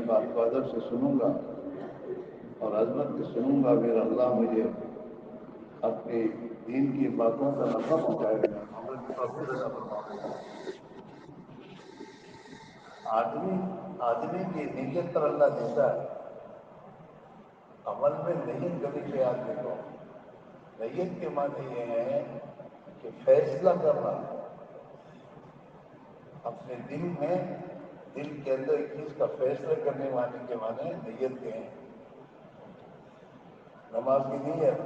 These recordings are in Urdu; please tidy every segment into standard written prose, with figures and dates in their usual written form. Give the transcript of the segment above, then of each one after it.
بات کو ادب سے سنوں گا اور عظمت سے سنوں گا، میرا اللہ مجھے اپنی دین کی باتوں کا نفع پہنچائے گا، عمل کی توفیق عطا فرمائے گا۔ آدمی کی نیت پر اللہ دیتا ہے، عمل میں نیت کبھی سے آدمی کو، نیت کے معنی یہ ہے کہ فیصلہ کرنا اپنے دل میں، دل کے اندر ایک چیز کا فیصلہ کرنے والے کے معنی نیت کے ہیں۔ نماز کی نیت،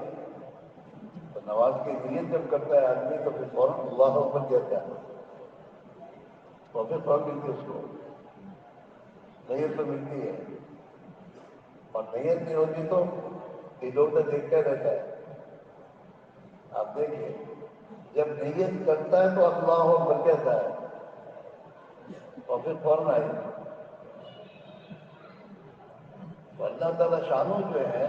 تو نماز کی نیت جب کرتا ہے آدمی تو پھر فوراً اللہ اکبر کہتا ہے، تو پھر فوراً ملتی ہے اس کو، نیت تو ملتی ہے، اور نیت نہیں ہوتی تو ادھر ادھر دیکھتا رہتا ہے۔ آپ دیکھیے جب نیت کرتا ہے تو اللہ اکبر کہتا ہے، اور پھر فوراً آئی۔ تو اللہ تعالیٰ شانوں جو ہے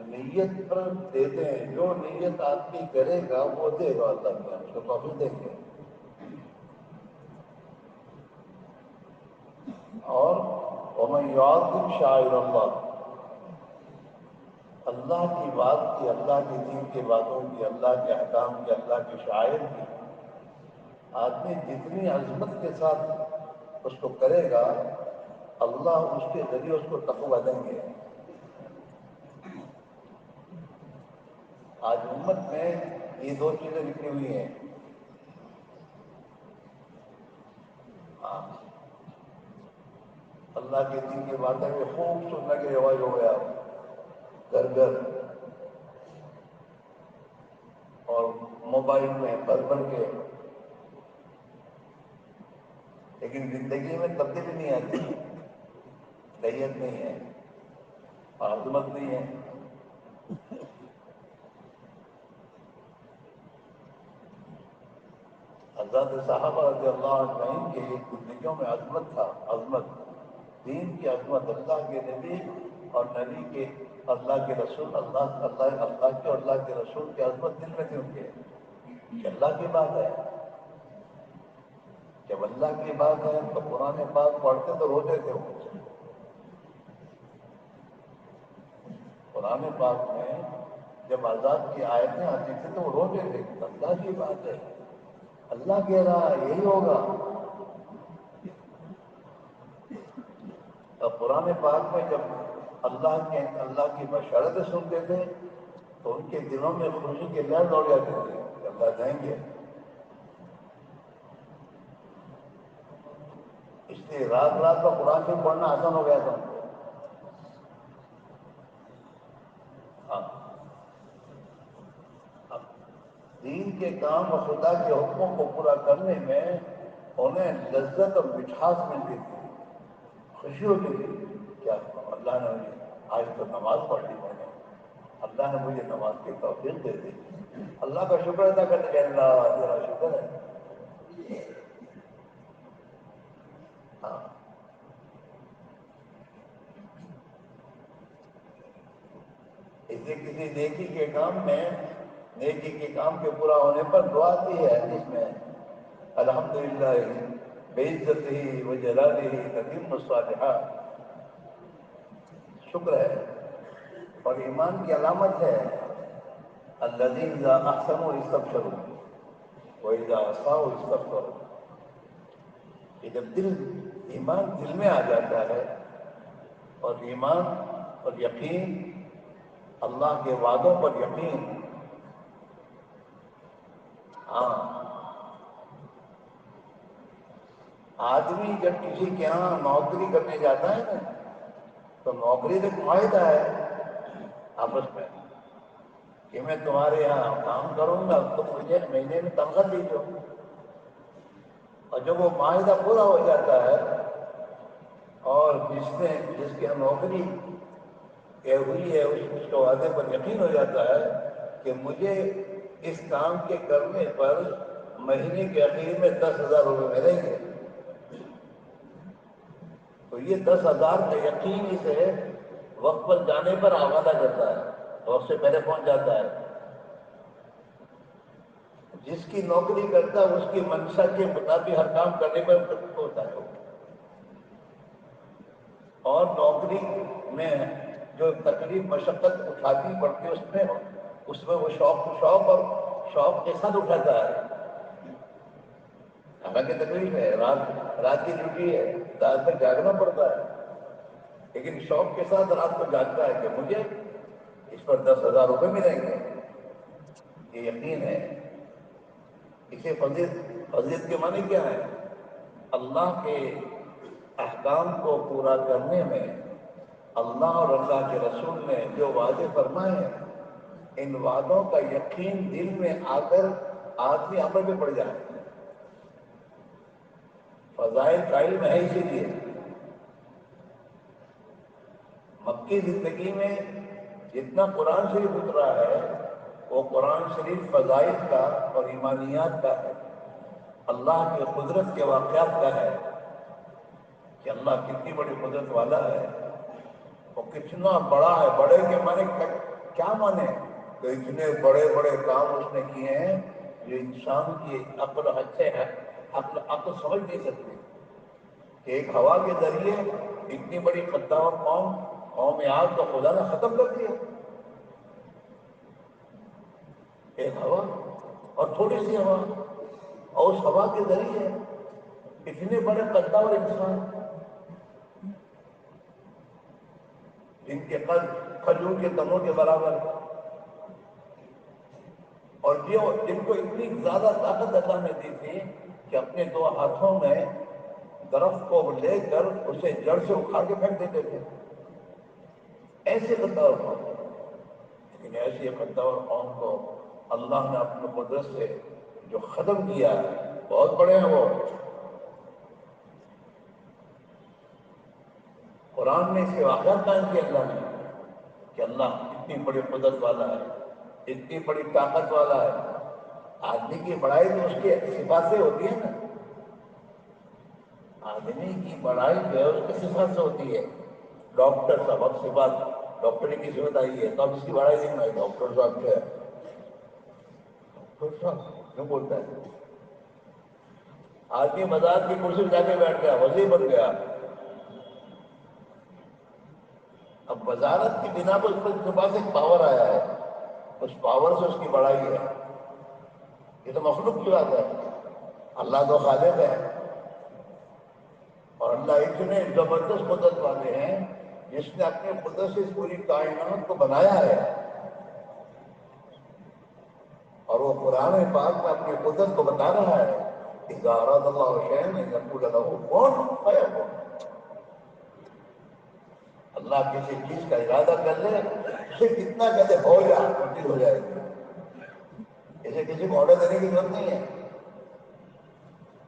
نیت پر دیتے ہیں، جو نیت آدمی کرے گا وہ دے گا، اللہ تعالیٰ اس کو توفیق دیں گے۔ اور وَمَن يُعَظِّمْ شَعَائِرَ اللَّهِ، اللہ کی بات کی، اللہ کے دین کی باتوں کی، اللہ کے احکام کی، اللہ کے شاعر کی آدمی جتنی عظمت کے ساتھ اس کو کرے گا، اللہ اس کے ذریعے اس کو تقویٰ دیں گے۔ آج امت میں یہ دو چیزیں لکھی ہوئی ہیں، اللہ کے دین کی باتیں میں خوب سننے کے رواج ہو گیا گھر گھر، اور موبائل میں بھر بھر کے، لیکن زندگی میں تبدیلی نہیں آتی، نیت نہیں ہے اور عظمت نہیں ہے۔ حضرت صحابہ رضی اللہ عنہ کے زندگیوں میں عظمت تھا، عظمت دین کی عظمت، اللہ کے نبی اور نبی کے، اللہ کے رسول، اللہ کے اور اللہ کے رسول کی عظمت دل میں تھی ان کے، کہ اللہ کی بات ہے۔ جب اللہ کی بات ہے تو قرآن پاک پڑھتے تو روتے تھے وہ، قرآن پاک میں جب عذاب کی آیتیں آتی تھی تو وہ روتے تھے، اللہ کی بات ہے، اللہ کہہ رہا ہے یہی ہوگا۔ اور قرآن پاک میں جب اللہ کی بشارتیں سنتے تھے تو ان کے دلوں میں خوشی کے لہر دوڑ جاتے تھے کہ اللہ دیں گے۔ اس لیے رات رات کو قرآن شریف پڑھنا آسان ہو گیا تھا ان کو۔ ہاں، اب دین کے کام اور خدا کے حکموں کو پورا کرنے میں انہیں لذت اور مٹھاس ملتی تھی، خوشی ہوتی تھی، کیا اللہ نے مجھے آج تو نماز پڑھ لی، میں نے، اللہ نے مجھے نماز کی توفیق دے دی، اللہ کا شکر ادا کرنے کے، اللہ تیرا شکر ہے۔ ہاں، اسے کسی نیکی کے کام میں، نیکی کے کام کے پورا ہونے پر دعا آتی ہے حدیث میں، الحمدللہ بعزتہ وجلالہ تتم الصالحات، شکر ہے اور ایمان کی علامت ہے، الذین اذا احسنوا استبشروا واذا اساءوا استغفروا، کہ جب ایمان دل میں آ جاتا ہے، اور ایمان اور یقین، اللہ کے وعدوں پر یقین، ہاں، آدمی جب کسی کے ہاں نوکری کرنے جاتا ہے نا، تو نوکری ایک معاہدہ ہے آپس میں کہ میں تمہارے یہاں کام کروں گا، تم مجھے مہینے میں تنخواہ دیجو، اور جب وہ معاہدہ پورا ہو جاتا ہے اور جس کی نوکری ہوئی ہے اس کے وعدے پر یقین ہو جاتا ہے کہ مجھے اس کام کے کرنے پر مہینے کے اخیر میں 10,000 روپے ملیں گے، تو یہ 10,000 کا یقین اسے وقت پر جانے پر آمادہ کرتا ہے، وقت سے پہلے پہنچ جاتا ہے۔ جس کی نوکری کرتا ہے اس کی منشا کے مطابق ہر کام کرنے پر ہوتا ہے، اور نوکری میں جو تکلیف مشقت اٹھانی پڑتی ہے اس میں وہ شوق کے ساتھ اٹھاتا ہے. حالانکہ تکلیف ہے، رات کی ڈیوٹی ہے، رات میں جاگنا پڑتا ہے، لیکن شوق کے ساتھ رات کو جاگتا ہے کہ مجھے اس پر 10,000 روپے ملیں گے. یہ یقین ہے. اسے فضیلت کے معنی کیا ہے؟ اللہ کے احکام کو پورا کرنے میں اللہ اور اللہ کے رسول نے جو وعدے فرمائے ہیں، ان وعدوں کا یقین دل میں آ کر آدمی عمل میں پڑ جائے. فضائل کا علم ہے اسی لیے. مکی زندگی میں جتنا قرآن شریف اترا ہے وہ قرآن شریف فضائل کا اور ایمانیات کا ہے، اللہ کی قدرت کے واقعات کا ہے کہ اللہ کتنی بڑی قدرت والا ہے، وہ کتنا بڑا ہے. بڑے کے معنی کیا معنی؟ تو اتنے بڑے بڑے کام اس نے کیے ہیں جو انسان کی عقل سمجھ نہیں سکتی. کہ ایک ہوا کے ذریعے اتنی بڑی قدار قوم عاد کو خدا نے ختم کر دیا. ایک ہوا اور تھوڑی سی ہوا، اور اس ہوا کے ذریعے اتنے بڑے قدار انسان جن کے قد کھجور کے تنوں کے برابر، اور جن کو اتنی زیادہ طاقت اللہ نے دی تھی کہ اپنے 2 ہاتھوں میں درخت کو لے کر اسے جڑ سے اکھاڑ کے پھینک دیتے تھے. ایسے قدار قوم، لیکن ایسی قدار قوم کو اللہ نے اپنی قدرت سے جو ختم کیا ہے، بہت بڑے ہیں وہ. قرآن نے اس کے واقعات بیان کیا اللہ نے کہ اللہ اتنی بڑی قدرت والا ہے، اتنی بڑی طاقت والا ہے. آدمی کی بڑائی تو اس کی صفات سے ہوتی ہے نا. آدمی کی بڑائی جو ہے اس کی صفات سے ہوتی ہے. ڈاکٹر صاحب، اب صفات ڈاکٹری کی صفت آئی ہے تو اب اس کی بڑائی نہیں آئی. ڈاکٹر صاحب کیا ہے؟ ڈاکٹر صاحب کیوں بولتا ہے؟ آدمی بازار کی کرسی پہ جا کے بیٹھ گیا، وزیر بن گیا. اب وزارت کی بنا پر اس کے پاس ایک پاور آیا ہے، اس پاور سے اس کی بڑائی ہے. یہ تو مخلوق کی بات ہے. اللہ تو خالق ہے، اور اللہ اتنے زبردست قدرت والے ہیں جس نے اپنے قدرت سے اس پوری کائنات کو بنایا ہے. اور وہ قرآن پاک میں اپنی قدرت کو بتا رہا ہے. اذا اراد اللہ شیئا ان یقول له کن فیکن. اللہ کسی چیز کا ارادہ کر لے، اسے کتنا کہتے ہو جا، وہ چیز ہو جائے گی. اسے کسی کو آرڈر دینے کی ضرورت نہیں ہے.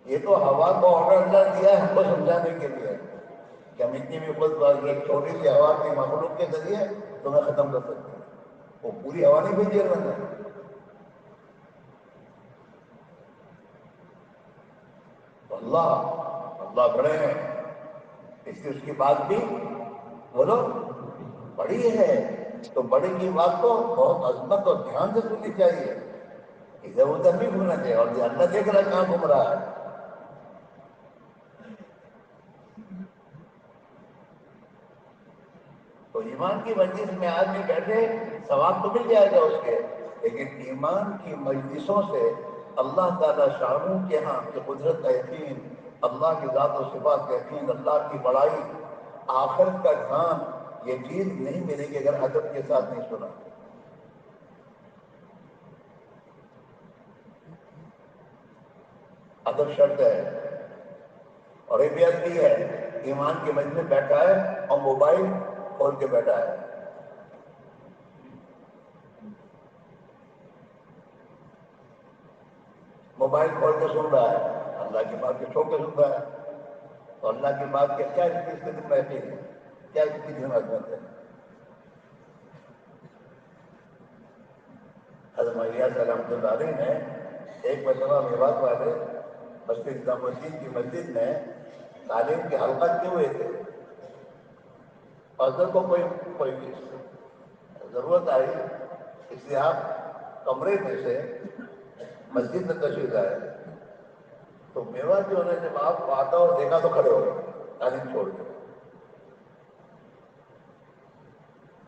یہ تو ہوا کو آرڈر اللہ دیا ہے ہم کو سمجھانے کے لیے کہ ہم اتنی بھی خود ایک چھوٹی سی ہوا کی مخلوق کے ذریعے تمہیں ختم کر سکتے ہیں. وہ پوری ہوا نہیں بھیجی اللہ نے. تو اللہ بڑے ہیں، اس لیے اس کی بات بھی بولو بڑی ہے. تو بڑی کی بات کو بہت عظمت اور دھیان سے سننی چاہیے. ادھر ادھر بھی گھومنا چاہیے. اور اللہ دیکھ رہا ہے کہاں گھوم رہا ہے. تو ایمان کی مجلس میں آدمی بیٹھے ثواب تو مل جائے گا اس کے، لیکن ایمان کی مجلسوں سے اللہ تعالیٰ شانوں کے ہاں کی قدرت کا یقین، اللہ کی ذات و صفات کا یقین، اللہ کی بڑائی، آخرت کا دھیان، یہ چیز نہیں ملے گی اگر ادب کے ساتھ نہیں سنا. ادب شرط ہے. اور ایک بھی ادبی ہے، ایمان کی مجلس میں بیٹھا ہے اور موبائل کھول کے بیٹھا ہے. موبائل کھول کے سن رہا ہے، اللہ کی بات کے چھوڑ کے سن رہا ہے. تو اللہ کی بات کے کیا اس کے دل میں یقین ہے، کیا اس کی دل میں عظمت ہے. حضرت الیاس رحمۃ اللہ علیہ نے ایک مرتبہ میوات والے مسجد نظام الدین کی مسجد میں تعلیم کے حلقہ کیے ہوئے تھے. حضرت کو کوئی ضرورت آئی، اس لیے آپ کمرے میں سے مسجد میں تشریف لائے. تو میوات جو ہے جب آپ آتا اور دیکھا تو کھڑے ہو گئے تعلیم چھوڑ کے.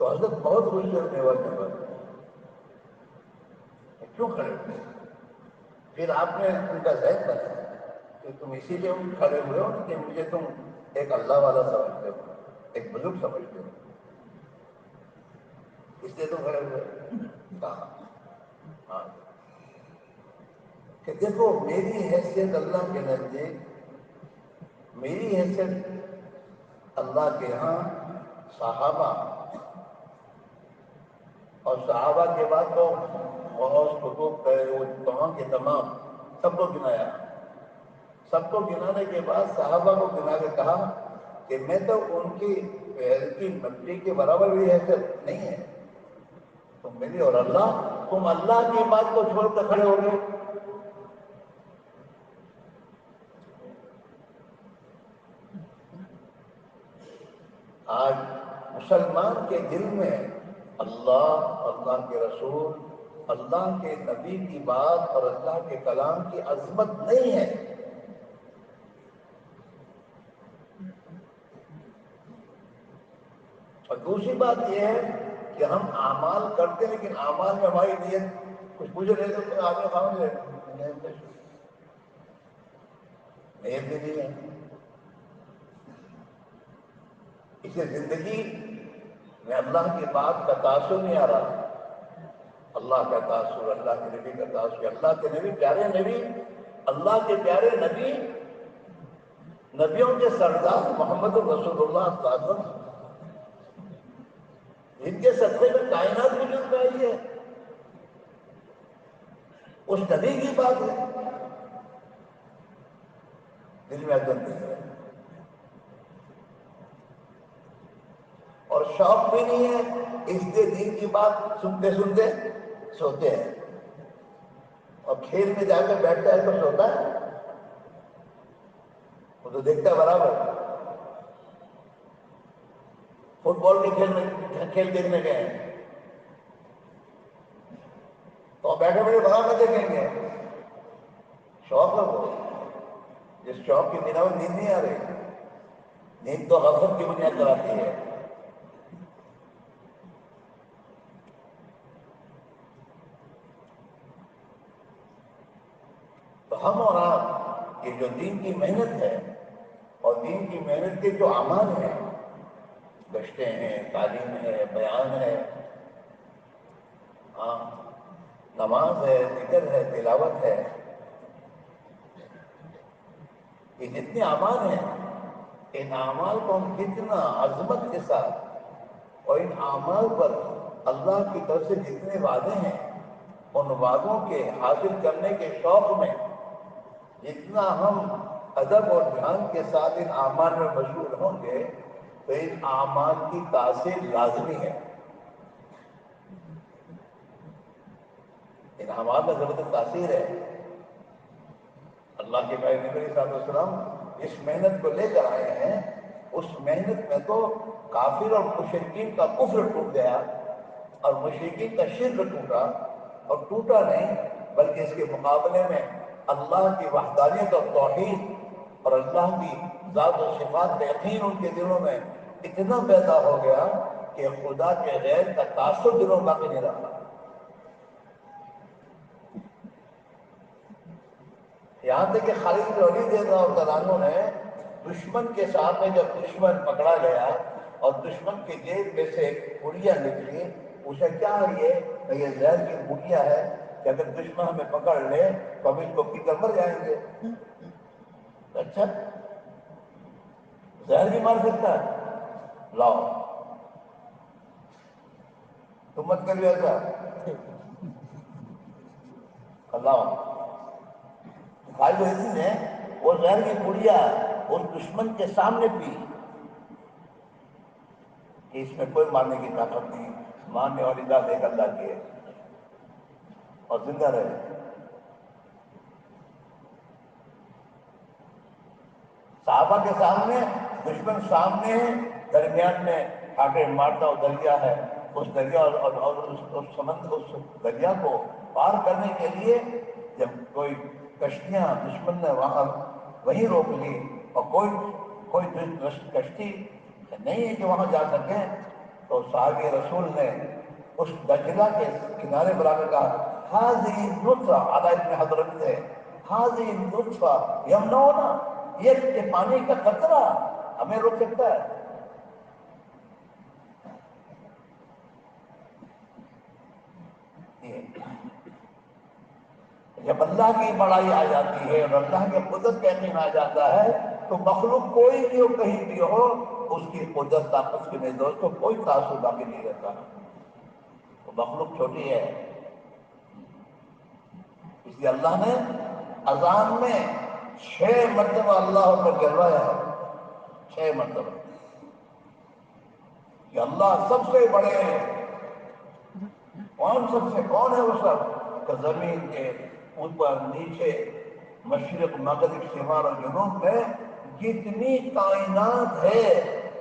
تو حضرت بہت غصے میں ہوئے پر کیوں کھڑے ہوئے؟ پھر آپ نے ان کا ذہن بنایا کہ تم اسی لیے کھڑے ہوئے ہو کہ مجھے تم ایک اللہ والا سمجھتے ہو، ایک بزرگ سمجھتے ہو، اس لیے تم کھڑے ہوئے؟ کہا ہاں کہ دیکھو میری حیثیت اللہ کے نزدیک، میری حیثیت اللہ کے ہاں صحابہ، اور صحابہ کے بعد تو غوث قطب وہ تمام کے تمام سب کو گنایا، سب کو گنانے کے بعد صحابہ کو گنا کے کہا کہ میں تو ان کی پیر کی مٹی کے برابر بھی حیثیت نہیں ہے تم میری، اور اللہ، تم اللہ کی بات کو چھوڑ کر کھڑے ہو گئے۔ آج مسلمان کے دل میں اللہ، اللہ کے رسول، اللہ کے نبی کی بات اور اللہ کے کلام کی عظمت نہیں ہے۔ اور دوسری بات یہ ہے کہ ہم اعمال کرتے ہیں لیکن اعمال میں ہماری نیت کچھ پوچھے رہے تو آگے خام لے نیت بھی نہیں ہے، اسے زندگی میں اللہ کی بات کا تاثر نہیں آ رہا، اللہ کا تاثر، اللہ کے نبی کا تاثر، اللہ کے نبی پیارے نبی، اللہ کے پیارے نبی، نبیوں کے سردار محمد رسول اللہ صلی اللہ علیہ وسلم، جن کے صدقے میں کائنات وجود میں آئی ہے، اس نبی کی بات ہے، دل میں عزت نہیں ہے اور شوق بھی نہیں ہے، اس لیے دین کی بات سنتے سنتے سوتے ہیں، اور کھیل میں جا کر بیٹھتا ہے تو سوتا ہے، وہ تو دیکھتا ہے برابر۔ فٹ بال کے کھیل دیکھنے گئے ہیں تو بیٹھے بیٹھے برابر دیکھیں گے، شوق ہے وہ، جس شوق کی بنا میں نیند نہیں آ رہی، نیند تو غفلت کی بنیاد پر آتی ہے۔ تو ہم اور آپ یہ جو دین کی محنت ہے اور دین کی محنت کے جو اعمال ہیں، گشتیں ہیں، تعلیم ہے، بیان ہے، ہاں نماز ہے، ذکر ہے، تلاوت ہے، یہ جتنے اعمال ہیں، ان اعمال کو ہم جتنا عظمت کے ساتھ اور ان اعمال پر اللہ کی طرف سے جتنے وعدے ہیں ان وعدوں کے حاصل کرنے کے شوق میں جتنا ہم ادب اور دھیان کے ساتھ ان اعمال میں مشغول ہوں گے تو ان اعمال کی تاثیر لازمی ہے، ان اعمال میں زبردست تاثیر ہے۔ اللہ کے پیارے نبی صلی اللہ علیہ وسلم اس محنت کو لے کر آئے ہیں، اس محنت میں تو کافر اور مشرکین کا کفر ٹوٹ گیا اور مشرکین کا شرک ٹوٹا، اور ٹوٹا نہیں بلکہ اس کے مقابلے میں اللہ کی وحدانیت اور توحید اور اللہ کی ذات و صفات کا یقین ان کے دلوں میں اتنا پیدا ہو گیا کہ خدا کے غیر کا تعصب دلوں میں باقی نہیں رہا۔ یہاں تک کہ خالد بن ولید رضی اللہ عنہ نے دشمن کے سامنے جب دشمن پکڑا گیا اور دشمن کے جیب میں سے ایک پڑیا نکلی، اسے کیا ہے یہ زہر کی پڑیا ہے کہ اگر دشمن ہمیں پکڑ لے تو ہم اس کو پی کر مر جائیں گے۔ اچھا زہر بھی مار سکتا ہے، لاؤ تم مت کریو ایسا، لاؤ۔ خالد بن ولید نے وہ زہر کی پڑیا اس دشمن کے سامنے پی کہ اس میں کوئی مارنے کی طاقت نہیں، مارنے والی ذات ایک اللہ کی ہے، اور زندہ رہے۔ صحابہ کے سامنے دشمن سامنے ہے، درمیان میں آگے مارتا ہوا دریا ہے، اس دریا اور اس سمندر، اس دریا کو پار کرنے کے لیے جب کوئی کشتیاں دشمن نے وہاں وہیں روک لی اور کوئی کشتی نہیں ہے کہ وہاں جا سکے، تو صحابی رسول نے اس دجلہ کے کنارے پر آ کے کہا حاضی نطفہ، علی ابن حضرت سے حاضی نطفہ یمنعنا، یہ پانی کا قطرہ ہمیں روک سکتا ہے؟ جب اللہ کی بڑائی آ جاتی ہے اور اللہ کے قدرت کا یقین آ جاتا ہے تو مخلوق کوئی بھی ہو، کہیں بھی ہو، اس کی قدرت طاقت کے میرے دوستوں کوئی تعصب باقی نہیں رہتا. وہ مخلوق چھوٹی ہے، اس لیے اللہ نے اذان میں 6 مرتبہ اللہ اکبر کہلوایا ہے. 6 مرتبہ کہ اللہ سب سے بڑے ہیں. کون ہے وہ سب؟ کہ زمین کے اوپر نیچے مشرق مغرب شمال اور جنوب میں جتنی کائنات ہے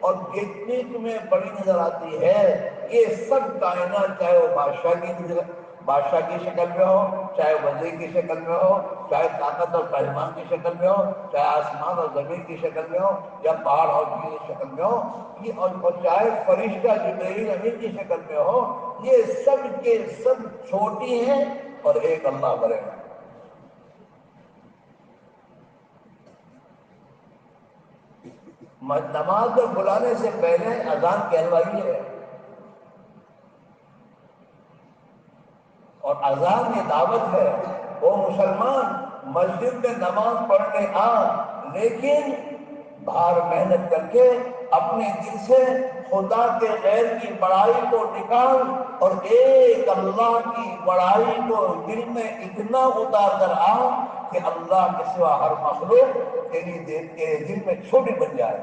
اور جتنی تمہیں بڑی نظر آتی ہے، یہ سب کائنات، چاہے وہ بادشاہ کی شکل میں ہو، چاہے وزیر کی شکل میں ہو، چاہے طاقت اور پہلوان کی شکل میں ہو، چاہے آسمان اور زمین کی شکل میں ہو، یا پہاڑ اور جھیل کی شکل میں ہو، اور چاہے فرشتہ جبرائیل امین کی شکل میں ہو، یہ سب کے سب چھوٹی ہیں اور ایک اللہ بڑے ہیں. نماز میں بلانے سے پہلے اذان کہلوائی ہے، اور اذان یہ دعوت ہے. وہ مسلمان مسجد میں نماز پڑھنے آ، لیکن باہر محنت کر کے اپنے دل سے خدا کے غیر کی بڑائی کو نکال اور ایک اللہ کی بڑائی کو دل میں اتنا اتار کر آ کہ اللہ کے سوا ہر مخلوق تیرے دل میں چھوٹی بن جائے.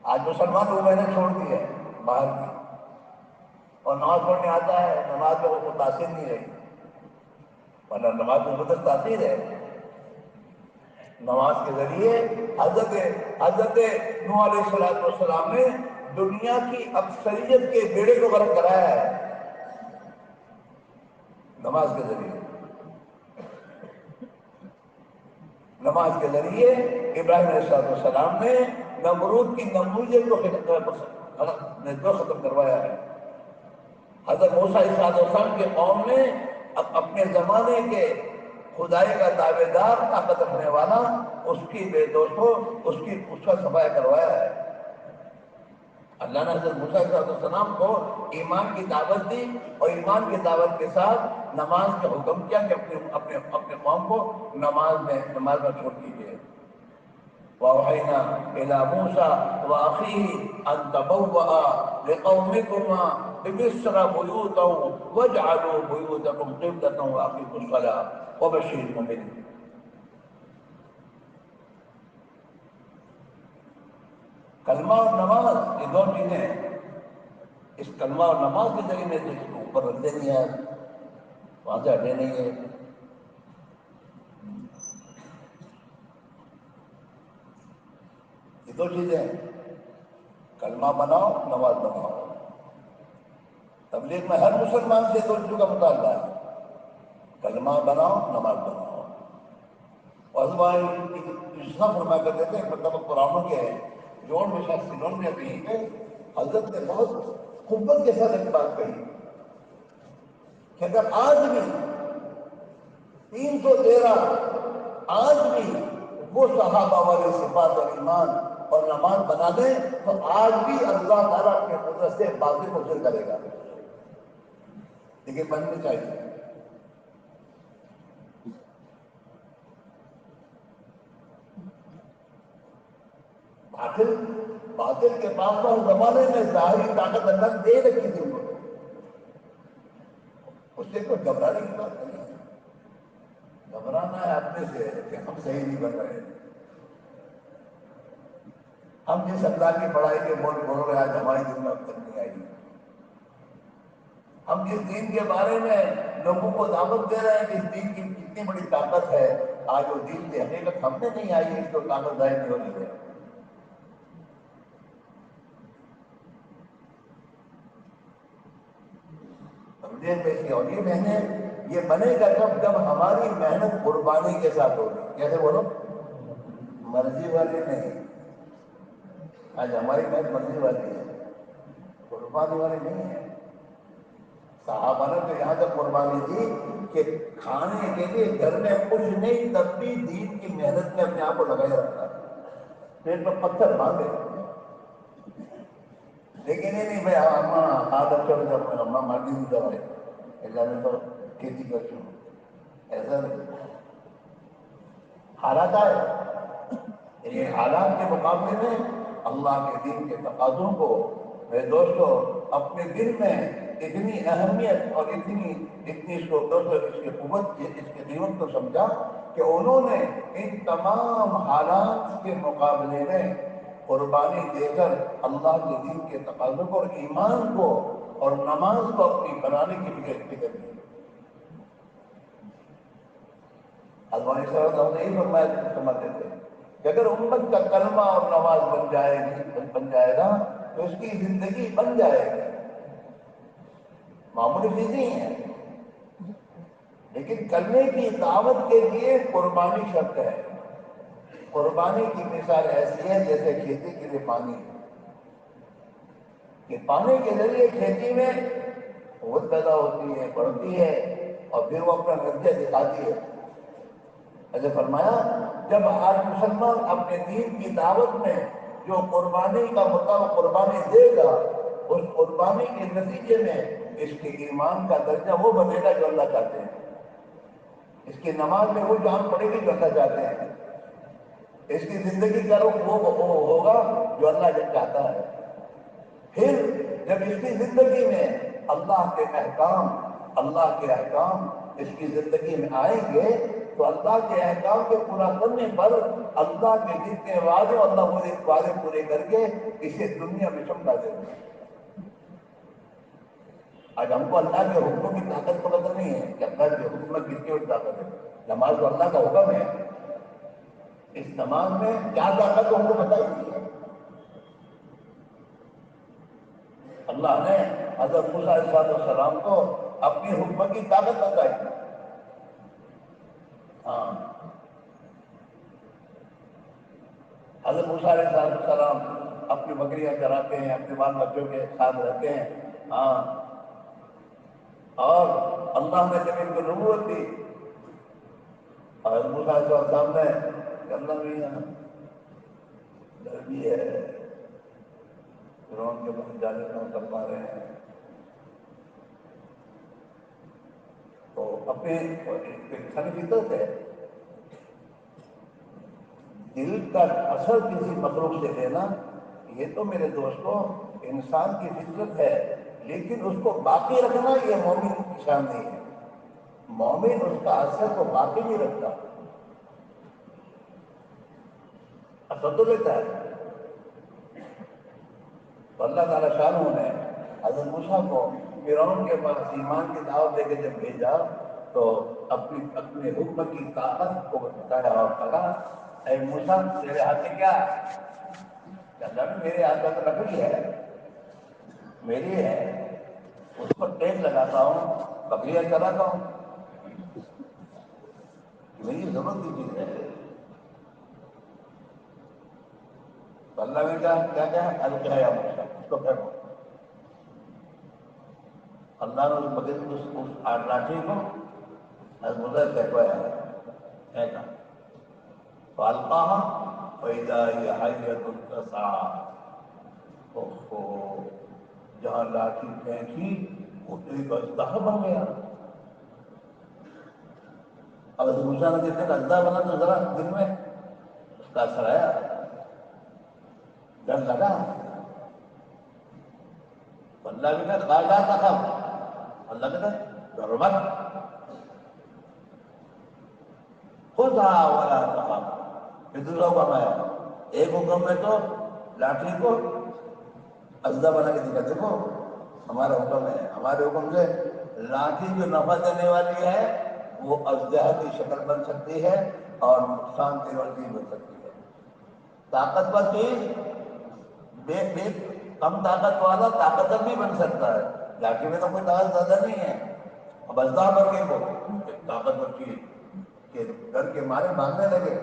آج مسلمان وہ محنت چھوڑ دی ہے باہر کی، اور نماز پڑھنے آتا ہے، نماز میں وہ تاثیر نہیں رہی، ورنہ نماز میں مدد تاثیر ہے. نماز کے ذریعے حضرت نوح علیہ السلام نے دنیا کی اکثریت کے بیڑے کو غرق کرایا ہے نماز کے ذریعے. نماز کے ذریعے ابراہیم علیہ السلام نے نمرود کی نموذج کو ختم کروایا ہے. حضرت موسیٰ علیہ السلام کے قوم نے اپنے زمانے کے خدائی کا دعوے دار، طاقت رکھنے والا، اس کی بے دوستوں اس کا صفایا کروایا ہے. اللہ نے حضرت موسیٰ علیہ السلام کو ایمان کی دعوت دی، اور ایمان کی دعوت کے ساتھ نماز کا حکم کیا کہ اپنے قوم کو نماز میں چھوڑ دیجیے. وَأَوْحَيْنَا إِلَىٰ مُوسَىٰ وَأَخِيهِ أَن تَبَوَّآ لِقَوْمِكُمَا بِمِصْرَ بُيُوتًا وَاجْعَلُوا بُيُوتَكُمْ قِبْلَةً وَأَقِيمُوا الصَّلَاةَ وَبَشِّرِ الْمُؤْمِنِينَ. کلمہ اور نماز یہ دو چیزیں ہیں. اس کلمہ اور نماز کے ذریعے تو اس کو اوپر رکھ دینی ہے، وہاں سے ہٹے نہیں ہے. یہ دو چیزیں ہیں، کلمہ بناؤ، نماز بناؤ. تبلیغ میں ہر مسلمان سے دو چیزوں کا مطالبہ ہے، کلمہ بناؤ، نماز بناؤ. اور فرمایا کرتے تھے، مطلب قرآنوں کے جوڑ میں شاید سلون میں کہیں پہ حضرت نے بہت قوت کے ساتھ ایک بات کہی کہ اگر آج بھی 313 آج بھی وہ صحابہ والی صفات اور ایمان اور نماز بنا دیں تو آج بھی اللہ تعالیٰ اپنے قدرت سے باطل کو ظاہر کرے گا. لیکن بننی چاہیے. باطل کے پاس تو زمانے میں ظاہری طاقت اللہ دے رکھی تھی ان کو، اس سے کوئی گھبرانے کی بات نہیں ہے. گھبرانا ہے اپنے سے کہ ہم صحیح نہیں بن رہے. ہم جس اللہ کی بڑائی کے بول رہے ہیں آج ہماری دل میں اب تک نہیں آئی. ہم جس دین کے بارے میں لوگوں کو دعوت دے رہے ہیں کہ اس دین کی کتنی بڑی طاقت ہے، آج وہ دین کی حقیقت ہم نے نہیں آئی ہے، اس کو طاقت ظاہر نہیں ہو رہی ہے. اور یہ محنت یہ بنے گا جب ہماری محنت قربانی کے ساتھ ہوگی. کیسے بولو؟ مرضی والی نہیں. آج ہماری محنت مرضی والی ہے. قربانی والے نہیں ہیں. صحابہ نے تو یہاں تک قربانی دی کہ کھانے کے لیے گھر میں کچھ نہیں تب بھی دین کی محنت میں اپنے آپ کو لگائے رکھا, پیٹ پر پتھر باندھے. لیکن نہیں بھائی اماں عادت چڑھ جاؤ, اماں مارتی نہیں دوائی ایسا میں تو کھیتی کرتی ہوں, ایسا نہیں. حالات آئے, یہ حالات کے مقابلے میں اللہ کے دین کے تقاضوں کو میرے دوستو اپنے دل میں اتنی اہمیت اور اتنی اس کو دوستو اس کی قوت, اس کی قیمت کو سمجھا کہ انہوں نے ان تمام حالات کے مقابلے میں قربانی دے کر اللہ کے دین کے تقاضوں کو اور ایمان کو اور نماز کو اپنی بنانے کی فکر کی. الوانی صاحب ہم نے یہی فرمایا سمجھتے تھے کہ اگر امت کا کلمہ اور نماز بن جائے گا تو اس کی زندگی بن جائے گی. معمولی چیز نہیں ہے, لیکن کرنے کی دعوت کے لیے قربانی شرط ہے. قربانی کی مثال ایسی ہے جیسے کھیتی کے لیے پانی, کہ پانی کے ذریعے کھیتی میں قوت پیدا ہوتی ہے, بڑھتی ہے, اور پھر وہ اپنا نتیجہ دکھاتی ہے. ایسے فرمایا جب آج مسلمان اپنے دین کی دعوت میں جو قربانی کا مطابق قربانی دے گا, اس قربانی کے نتیجے میں اس کے ایمان کا درجہ وہ بنے گا جو اللہ چاہتے ہیں, اس کی نماز میں وہ جان پڑے گی جو اللہ چاہتے ہیں, اس کی زندگی کا رخ وہ ہوگا جو اللہ جب چاہتا ہے. پھر جب اس کی زندگی میں اللہ کے احکام اس کی زندگی میں آئیں گے تو اللہ کے احکام کے پورا کرنے پر اللہ کے جتنے وعدے, اللہ وہ وعدے پورے کر کے اسے دنیا میں چمکا دے گا. آج ہم کو اللہ کے حکم کی طاقت کو قدر نہیں ہے کہ اللہ کے حکم میں کتنی بڑی طاقت ہے. نماز تو اللہ کا حکم ہے, اس نماز میں کیا طاقت ہم کو پتہ ہی نہیں ہے. اللہ نے حضرت موسیٰ علیہ السلام کو اپنی حکم کی طاقت بتائی. ہاں, حضرت موسیٰ علیہ السلام اپنی بکریاں چراتے ہیں, اپنے بال بچوں کے ساتھ رہتے ہیں. ہاں, اور اللہ نے جب ان کو نبوت دی, حضرت موسیٰ علیہ السلام نے کہ اللہ میاں ڈر بھی ہے, فرعون کے پاس جانے کا کر پا رہے ہیں, تو اپنے انسانی فطرت ہے, دل کا اثر کسی مخلوق سے لینا یہ تو میرے دوستوں انسان کی فطرت ہے, لیکن اس کو باقی رکھنا یہ مومن کی شان نہیں ہے. مومن اس کا اثر کو باقی نہیں رکھتا, اثر تو لیتا ہے. تو اللہ تعالیٰ شانہ نے حضرت موسیٰ کو فرعون کے پاس ایمان کی دعوت دے کے جب بھیجا تو اپنے حکم کی طاقت کو بتایا اور کہا اے موسیٰ تیرے ہاتھ میں کیا ہے؟ کہتا ہے میرے ہاتھ میں تو لکڑی ہے, میری ہے, اس پر ٹیک لگاتا ہوں, بکریاں چلاتا ہوں, میری ضرورت کی چیز ہے. تو اللہ نے کیا کہا القیٰ یا موسیٰ, اس کو پھینکو. اللہ نے اس بکری اس لاٹھی کو حضرت موسیٰ پھینکوایا, پھینکا فَأَلْقَاهَا فَإِذَا هِيَ حَيَّةٌ تَسْعَىٰ. جہاں لاٹھی پھینکی وہ تو ایک اژدہا بن گیا. اب حضرت موسیٰ نے جتنے کا اژدہا بنا تو ذرا دل میں اس کا اثر آیا, ڈر لگا. اللہ بھی کہا لا تخف, اللہ کہتا ڈر مت, خذھا ولا تخف. پھر دوسرا حکم آیا, ایک حکم میں تو لاٹھی کو اژدہا بنا کے دکھا, دیکھو ہمارا حکم ہے, ہمارے حکم سے لاٹھی جو نفع دینے والی ہے وہ اژدہا کی شکل بن سکتی ہے اور نقصان دینے والی چیز بن سکتی ہے. طاقتور چیز بے کم طاقت والا طاقتور بھی بن سکتا ہے, لاٹھی میں تو کوئی طاقت زیادہ نہیں ہے. اب اژدہا بن کے کو طاقتور چیز کہ ڈر کے مارے بھاگنے لگے.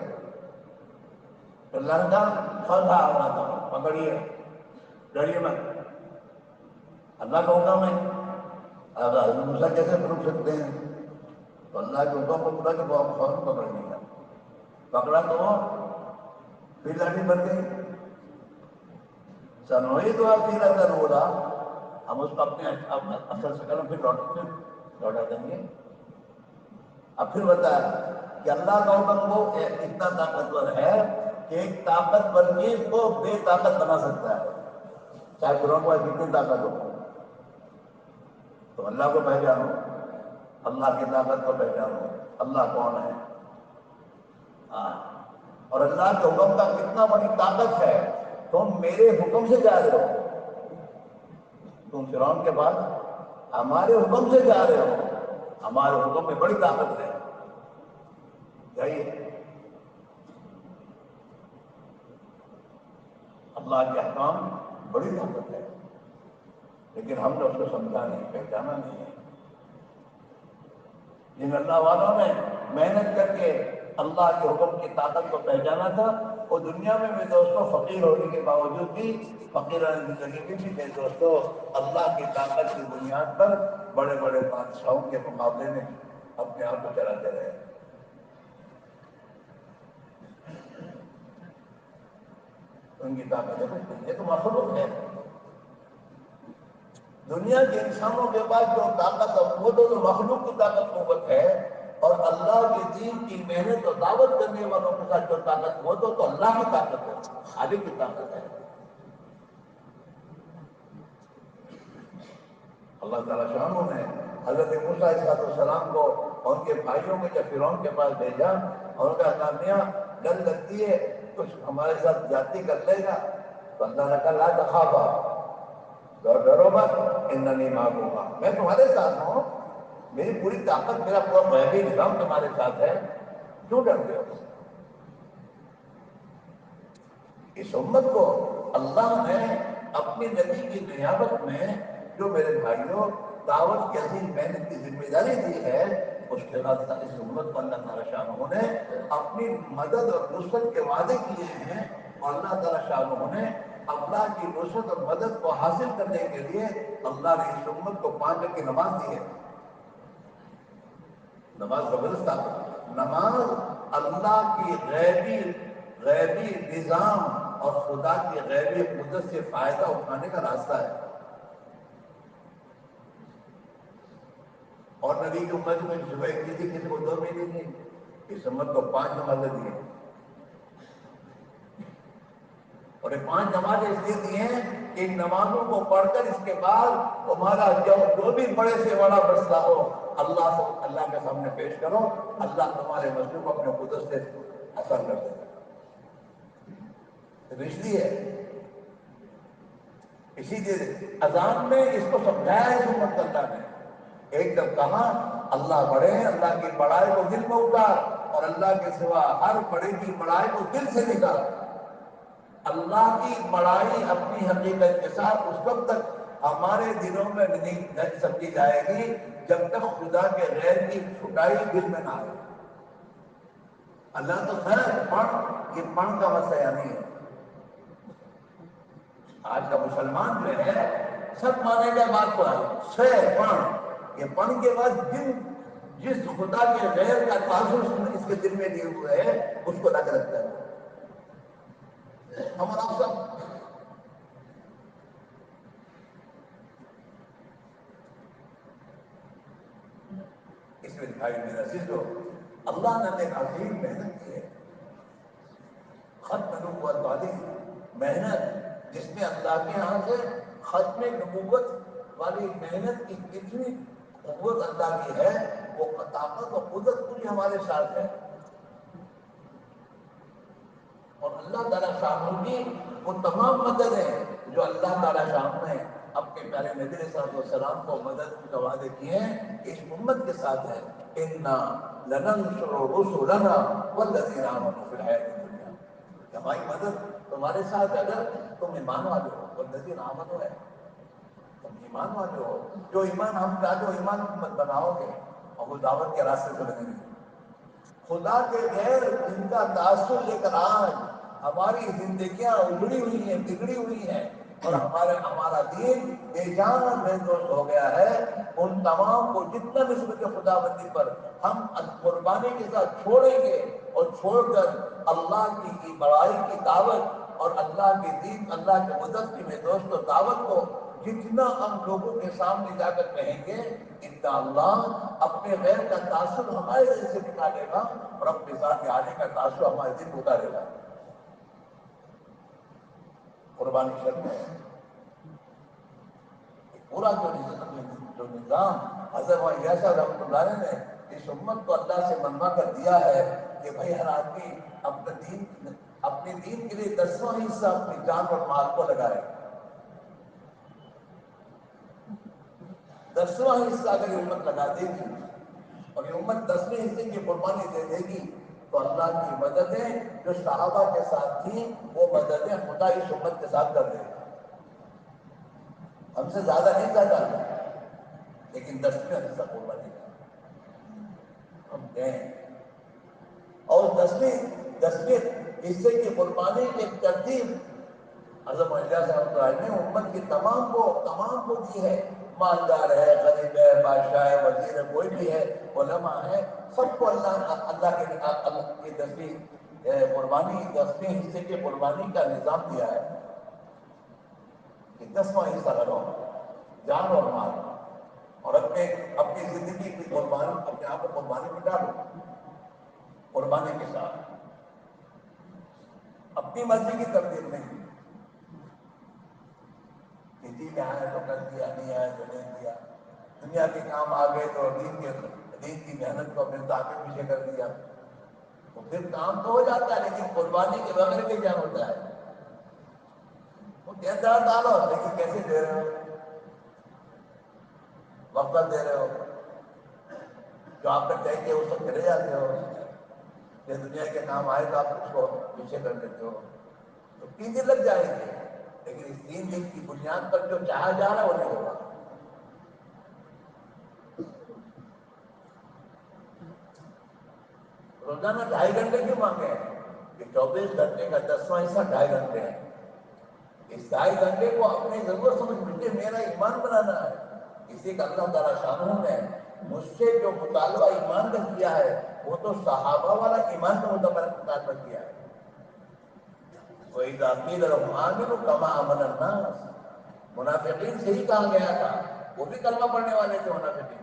تو اللہ نے کہا خذھا ولا تخف, پکڑیے, ڈریے مت. اللہ کا حکم ہے. اب حضرت موسیٰ کیسے روک سکتے ہیں؟ تو اللہ کے حکم کو پورا کہ وہ فوراً پکڑ لیا. پکڑا تو پھر لاٹھی بن گئی. سنوئی تو آپ پھر اگر بولا ہم اس کو اپنے اصل شکل میں پھر لوٹا دیں گے. اب پھر بتایا کہ اللہ کا حکم وہ اتنا طاقتور ہے کہ ایک طاقتور چیز کو بے طاقت بنا سکتا ہے، چاہے فرعون کو کتنی طاقت ہو. تو اللہ کو پہچانو، اللہ کی طاقت کو پہچانو، اللہ کون ہے. ہاں، اور اللہ کے حکم کا کتنا بڑی طاقت ہے. تم میرے حکم سے جا رہے ہو، تم فرعون کے پاس ہمارے حکم سے جا رہے ہو. ہمارے حکم میں بڑی طاقت ہے. جائیے، اللہ کے احکام بڑی طاقت ہے، لیکن ہم نے اس کو سمجھا نہیں، پہچانا نہیں ہے. جن اللہ والوں نے محنت کر کے اللہ کے حکم کی طاقت کو پہچانا تھا، وہ دنیا میں میرے دوستوں فقیر ہونے کے باوجود بھی، فقیرانہ زندگی میں بھی میرے دوستوں اللہ کی طاقت کی بنیاد پر بڑے بڑے بادشاہوں کے مقابلے میں اپنے آپ کو چلاتے رہے. ان کی طاقت ہے، یہ تو مخلوق ہے. دنیا کے انسانوں کے پاس جو طاقت اور قوت تو مخلوق کی طاقت قوت ہے، اور اللہ کے دین کی محنت اور دعوت کرنے والوں کے ساتھ جو طاقت قوت ہو تو اللہ کی طاقت ہے، خالق کی طاقت ہے. اللہ تعالیٰ شانوں نے حضرت موسیٰ علیہ السلام کو اور ان کے بھائیوں کو جب فرعون کے پاس بھیجا اور ان کا اللہ میاں ڈر لگتی ہے کچھ ہمارے ساتھ زیادتی کر لے گا، تو اللہ نے کہا لا تخافا، ڈرو مت، اننی معکما، میں تمہارے ساتھ ہوں، میری پوری طاقت، میرا پورا غیبی نظام تمہارے ساتھ ہے، کیوں ڈرتے ہو؟ اس امت کو اللہ نے اپنی نبی کی نیابت میں جو میرے بھائیوں دعوت کی عظیم محنت کی ذمہ داری دی ہے، اس کے بعد اس امت کو اللہ تعالیٰ شاہ نے اپنی مدد اور نصرت کے وعدے کیے ہیں، اور اللہ تعالیٰ شاہ نے اللہ کی نصرت اور مدد کو حاصل کرنے کے لیے اللہ نے اس امت کو 5 وقت کی نماز دی ہے. نماز زبردست طاقت. نماز اللہ کی غیبی نظام اور خدا کی غیبی قدرت سے فائدہ اٹھانے کا راستہ ہے. اور نبی کی امت میں صبح ایک دی تھی، کسی کو 2 مہینے دی، اس امت کو 5 نمازیں دی ہیں. اور یہ 5 نمازیں اس لیے دی ہیں کہ ان نمازوں کو پڑھ کر اس کے بعد تمہارا جو بھی بڑے سے بڑا مسئلہ ہو اللہ کے سامنے پیش کرو، اللہ تمہارے مسئلے کو اپنے قدرت سے حل کر دے گا. اسی لیے اذان میں اس کو سمجھایا ہے سنت اللہ نے. ایک جب کہا اللہ بڑے ہیں، اللہ کی بڑائی کو دل میں اتار، اور اللہ کے سوا ہر بڑے کی بڑائی کو دل سے نکال. اللہ کی بڑائی اپنی حقیقت کے ساتھ اس وقت تک ہمارے دلوں میں نہیں سمجھی جائے گی جب تک خدا کے غیر کی چھٹائی دل میں نہ آئے. اللہ تو خیر پڑھ، یہ پڑھ کا مسئلہ نہیں ہے. آج کا مسلمان جو ہے سب مانے گا بات کو، خیر پڑھ، یہ پڑھ کے بعد جس خدا کے غیر کا تعلق اس کے دل میں لیے ہوئے ہے اس کو لا کے رکھتا ہے. ہمارا سب اس میں بھائی میرا عزیزو، اللہ نے ایک عظیم محنت کی ہے، ختم نبوت والی محنت، جس میں اللہ کے ہاں سے ختم نبوت والی محنت کی کتنی قوت اللہ کی ہے، وہ طاقت و قدرت پوری ہمارے ساتھ ہے. اور اللہ تعالیٰ شاہ کی وہ تمام مددیں جو اللہ تعالیٰ شاہ نے اپنے پیارے نبی علیہ الصلوۃ والسلام کو مدد کے وعدے کیے ہیں، اس امت کے ساتھ ہے. انا لننصر رسلنا والذین آمنوا فی الحیاۃ الدنیا، ہماری مدد تمہارے ساتھ اگر تم ایمان والے ہو. والذین آمنوا ہے، تم ایمان والے ہو. جو ایمان ہم چاہتے ہو ایمان بناؤ گے اور وہ دعوت کے راستے سے بنے گے. خدا کے غیر جن کا تاثر لے کر آج ہماری زندگیاں اجڑی ہوئی ہیں، بگڑی ہوئی ہیں، اور ہمارا دین بے جان بے دوست ہو گیا ہے ان تمام کو جتنا نسبت خدا بندی پر ہم قربانی کے ساتھ چھوڑیں گے اور چھوڑ کر اللہ کی بڑائی کی دعوت اور اللہ کے دین اللہ کے مدد کی میں دوست و دعوت کو جتنا ہم لوگوں کے سامنے جا کر کہیں گے اتنا اللہ اپنے غیر کا تاثر ہمارے دل سے نکالے گا اور اپنے ذات آنے کا تاثر ہمارے دل کو اتارے گا. قربانی شرط ہے. پورا جو نظام حضرت ایسا رحمۃ اللہ علیہ نے اس امت کو اللہ سے منوا کر دیا ہے کہ بھائی ہر آدمی اپنے دین کے لیے 10واں حصہ اپنی جان اور مال کو لگائے. 10واں حصہ اگر یہ امت لگا دے گی اور یہ امت 10ویں حصے کی قربانی دے دے گی تو اللہ کی مددیں جو صحابہ کے ساتھ تھیں وہ مددیں خدا اس امت کے ساتھ کر دے گا. ہم سے زیادہ نہیں چاہتا لیکن 10واں حصہ قربانی ہم دیں. اور 10ویں حصے کی قربانی کی ایک ترتیب حضرت صاحب نے امت کی تمام کو دی ہے. مالدار ہے، غریب ہے، بادشاہ ہے، وزیر ہے، کوئی بھی ہے، علماء ہے، سب کو اللہ کی 10ویں قربانی 10ویں حصے کی قربانی کا نظام دیا ہے کہ 10واں حصہ لگاؤ جان اور مال اور اپنی زندگی کی قربانی اپنے آپ کو قربانی میں ڈالو. قربانی کے ساتھ اپنی مرضی کی تبدیل نہیں. کسی میں آئے تو کر دیا، نہیں آئے تو نہیں دیا. دنیا کے کام آ گئے تو دین کی محنت کو اپنے تعمیر پیچھے کر دیا. تو پھر کام تو ہو جاتا ہے لیکن قربانی کے بغیر بھی کیا ہوتا ہے. وہ کہتا ہے ڈالو لیکن کیسے دے رہے ہو؟ وقت دے رہے ہو جو آپ نے طے کیا اس سے چلے جاتے ہو. یہ دنیا کے کام آئے تو آپ اس کو پیچھے کر دیتے ہو. تو 3 دن لگ جائیں گے لیکن اس 3 دن کی بنیاد پر جو چاہا جا رہا ہے وہ نہیں ہوگا. روزانہ 2.5 گھنٹے کیوں مانگے ہیں کہ 24 گھنٹے کا 10واں حصہ 2.5 گھنٹے ہے. اس 2.5 گھنٹے کو اپنی ضرورت سمجھ مجھے میرا ایمان بنانا ہے. اسی کا اللہ تعالیٰ شانوں نے مجھ سے جو مطالبہ ایمان کا کیا ہے وہ تو صحابہ والا ایمان کا مطالبہ کیا ہے. وَإِذَا قِيلَ لَهُمْ آمِنُوا كَمَا آمَنَ النَّاسُ منافقین سے ہی کہا گیا تھا. وہ بھی کلمہ پڑھنے والے تھے منافقین.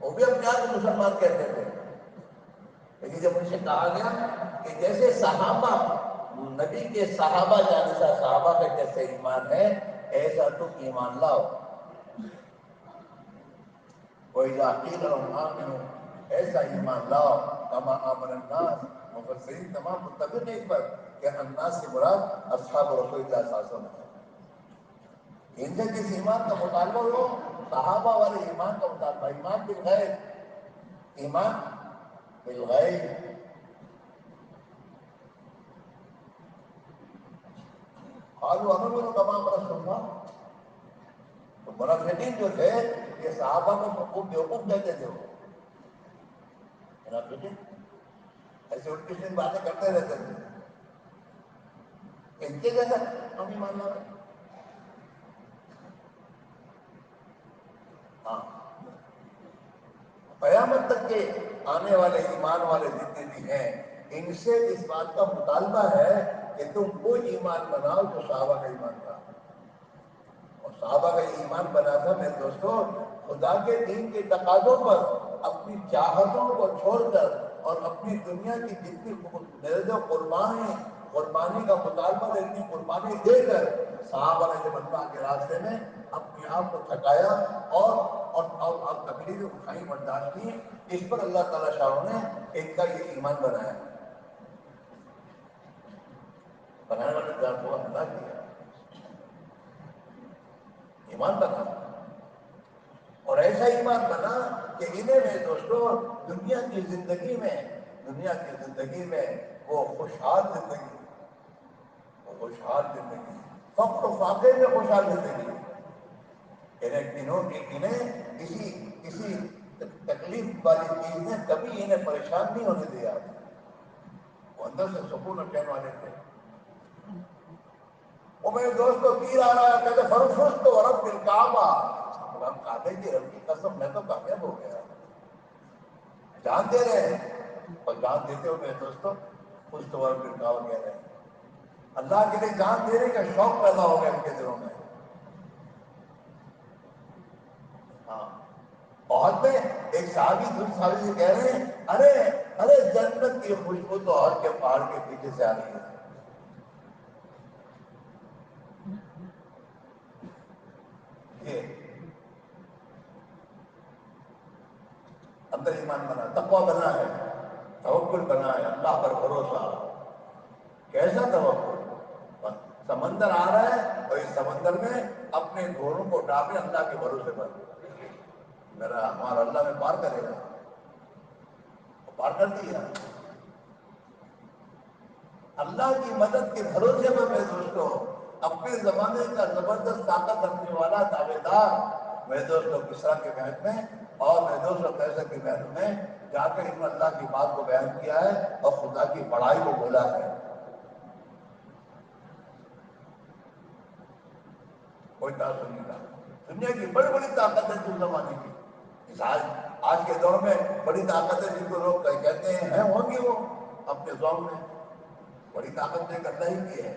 وہ بھی اپنے آپ کو مسلمان کہتے تھے لیکن جب ان سے کہا گیا کہ جیسے صحابہ نبی کے صحابہ جانسا صحابہ کا جیسے ایمان ہے ایسا تم ایمان لاؤ. وَإِذَا قِيلَ لَهُمْ آمِنُوا ایسا ایمان لاؤ كَمَا آمَنَ النَّاسُ. مفسرین تمام متفق ہیں اس پر کہ الناس سے مراد اصحاب رسول اللہ صلی اللہ علیہ وسلم. ان سے جس ایمان کا مطالبہ ہو صحابہ والے ایمان کا مطالبہ. ایمان بالغیب، ایمان بالغیب. قالوا آمنا كما آمن الصحابہ. تو منافقین جو تھے یہ صحابہ کو خوب بیوقوف کہتے تھے. منافقین ایسے الٹی سیدھی باتیں کرتے رہتے تھے. ان کے جیسا ہم ایمان لا رہے. ہاں قیامت تک کے آنے والے ایمان والے جتنے بھی ہیں ان سے اس بات کا مطالبہ ہے کہ تم وہ ایمان بناؤ جو صحابہ کا ایمان تھا. اور صحابہ کا ایمان بنا تھا میرے دوستوں خدا کے دین کے تقاضوں پر اپنی چاہتوں کو چھوڑ کر اور اپنی دنیا کی جتنی قربانی کا مطالبہ اتنی قربانی دے کر صحابہ نے جب اللہ کے راستے میں اپنے آپ کو تھکایا اور تکلیفیں اٹھائی برداشت کی. اس پر اللہ تعالیٰ شاہ نے ان کا یہ ایمان بنانے والے ذات کو اللہ کیا ایمان بنا. اور ایسا ایمان بنا کہ انہیں میں دوستوں دنیا کی زندگی میں وہ خوشحال زندگی فقر و فاقے میں خوشحال زندگی. انہیں کسی تکلیف والی چیز نے کبھی انہیں پریشان نہیں ہونے دیا. وہ اندر سے سکون اور چین والے تھے. میرے دوست کو تیر آ رہا ہے، کہتے فرفست و رب الکعبہ، ہم کعبے کی رب کی قسم میں تو کامیاب ہو گیا، جان دے رہے ہیں، اور جان دیتے ہو میرے دوستوں فست و رب الکعبہ کہہ رہے ہیں، اللہ کے لیے جان دینے کا شوق پیدا ہو گیا ان کے دلوں میں۔ ہاں، عہد میں ایک صحابی دوسرے صحابی سے کہہ رہے ہیں ارے ارے جنت کی خوشبو تو عہد کے پہاڑ کے پیچھے سے آ رہی ہے۔ یہ اندر ایمان بنا، تقویٰ بنا ہے، توکل بنا ہے، اللہ پر بھروسہ۔ کیسا توکل؟ سمندر آ رہا ہے اور اس سمندر میں اپنے گھوڑوں کو ڈالے اللہ کے بھروسے پر، میرا ہمارا اللہ میں پار کرے گا، پار کر دیا۔ اللہ کی مدد کے بھروسے پر میرے دوستوں، اپنے زمانے کا زبردست طاقت رکھنے والا دعوے دار میرے دوستوں کسرا کے محل میں اور میرے دوستوں قیصر کے محل میں جا کر انہوں نے اللہ کی بات کو بیان کیا ہے اور خدا کی بڑائی کو بولا ہے۔ کوئی تعصب نہیں تھا، دنیا کی بڑی بڑی طاقت ہے اس زمانے کی، آج کے دور میں بڑی طاقت ہے جن کو لوگ کہتے ہیں ہوں گے وہ اپنے زوم میں، بڑی طاقت نے کرنا ہی کی ہے۔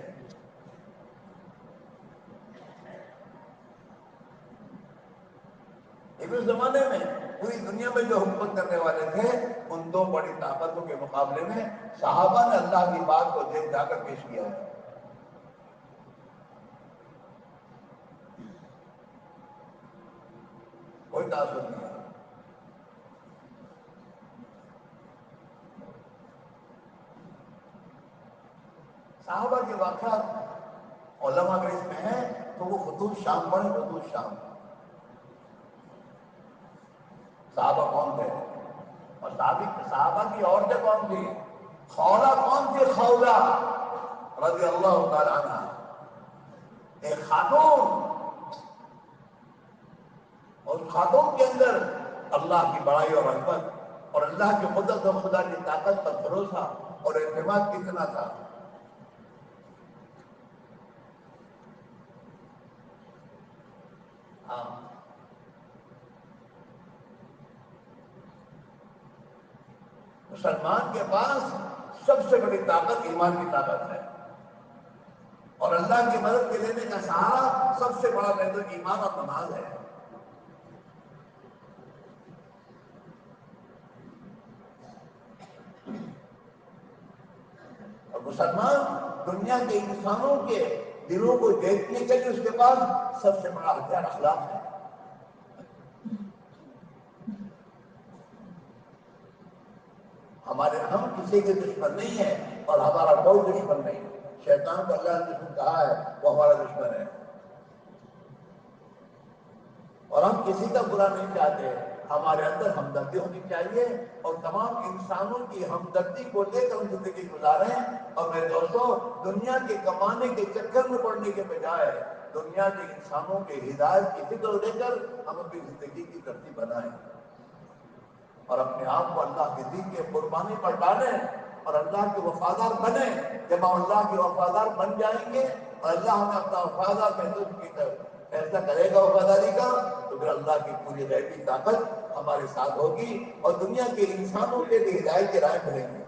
لیکن اس زمانے میں پوری دنیا میں جو حکومت کرنے والے تھے ان دو بڑی طاقتوں کے مقابلے میں صحابہ نے اللہ کی بات کو دیکھ جا کر پیش کیا ہے۔ کوئی تعصب نہیں ہے۔ صحابہ کے واقعات علماء کے اس میں ہیں تو وہ خطوط شام پڑھیں، خطوط شام۔ صحابہ کون تھے اور صحابہ کی عورتیں کون تھی؟ خولہ کون تھی؟ خولہ رضی اللہ تعالی عنہ، ایک خاتون، اور خاتون کے اندر اللہ کی بڑائی اور رحمت اور اللہ کی قدرت اور خدا کی طاقت پر بھروسہ اور اعتماد کتنا تھا۔ ہاں، مسلمان کے پاس سب سے بڑی طاقت ایمان کی طاقت ہے، اور اللہ کی مدد کے لینے کا سہارا سب سے بڑا محدود ایمان اور نماز ہے۔ اور مسلمان دنیا کے انسانوں کے دلوں کو دیکھنے کے لیے اس کے پاس سب سے بڑا ہتھیار اخلاق ہے۔ ہم کسی کے دشمن نہیں ہیں اور ہمارا کوئی دشمن نہیں، شیطان کو اللہ نے دشمن کہا ہے، وہ ہمارا دشمن ہے، اور ہم کسی کا برا نہیں چاہتے۔ ہمارے اندر ہمدردی ہونی چاہیے اور تمام انسانوں کی ہمدردی کو لے کر ہم زندگی گزاریں۔ اور میرے دوستوں، دنیا کے کمانے کے چکر میں پڑنے کے بجائے دنیا کے انسانوں کے ہدایت کی فکر لے کر ہم اپنی زندگی کی ترتیب بنائیں اور اپنے آپ کو اللہ کے دین کے قربانی پر ڈالیں اور اللہ کے وفادار بنیں۔ جب ہم اللہ کے وفادار بن جائیں گے اور اللہ ہمیں اپنا وفادار محسوس کی طرف فیصلہ کرے گا وفاداری کا، تو پھر اللہ کی پوری غیبی طاقت ہمارے ساتھ ہوگی اور دنیا کے انسانوں کے لیے ہدایت کے رائے ملیں گے۔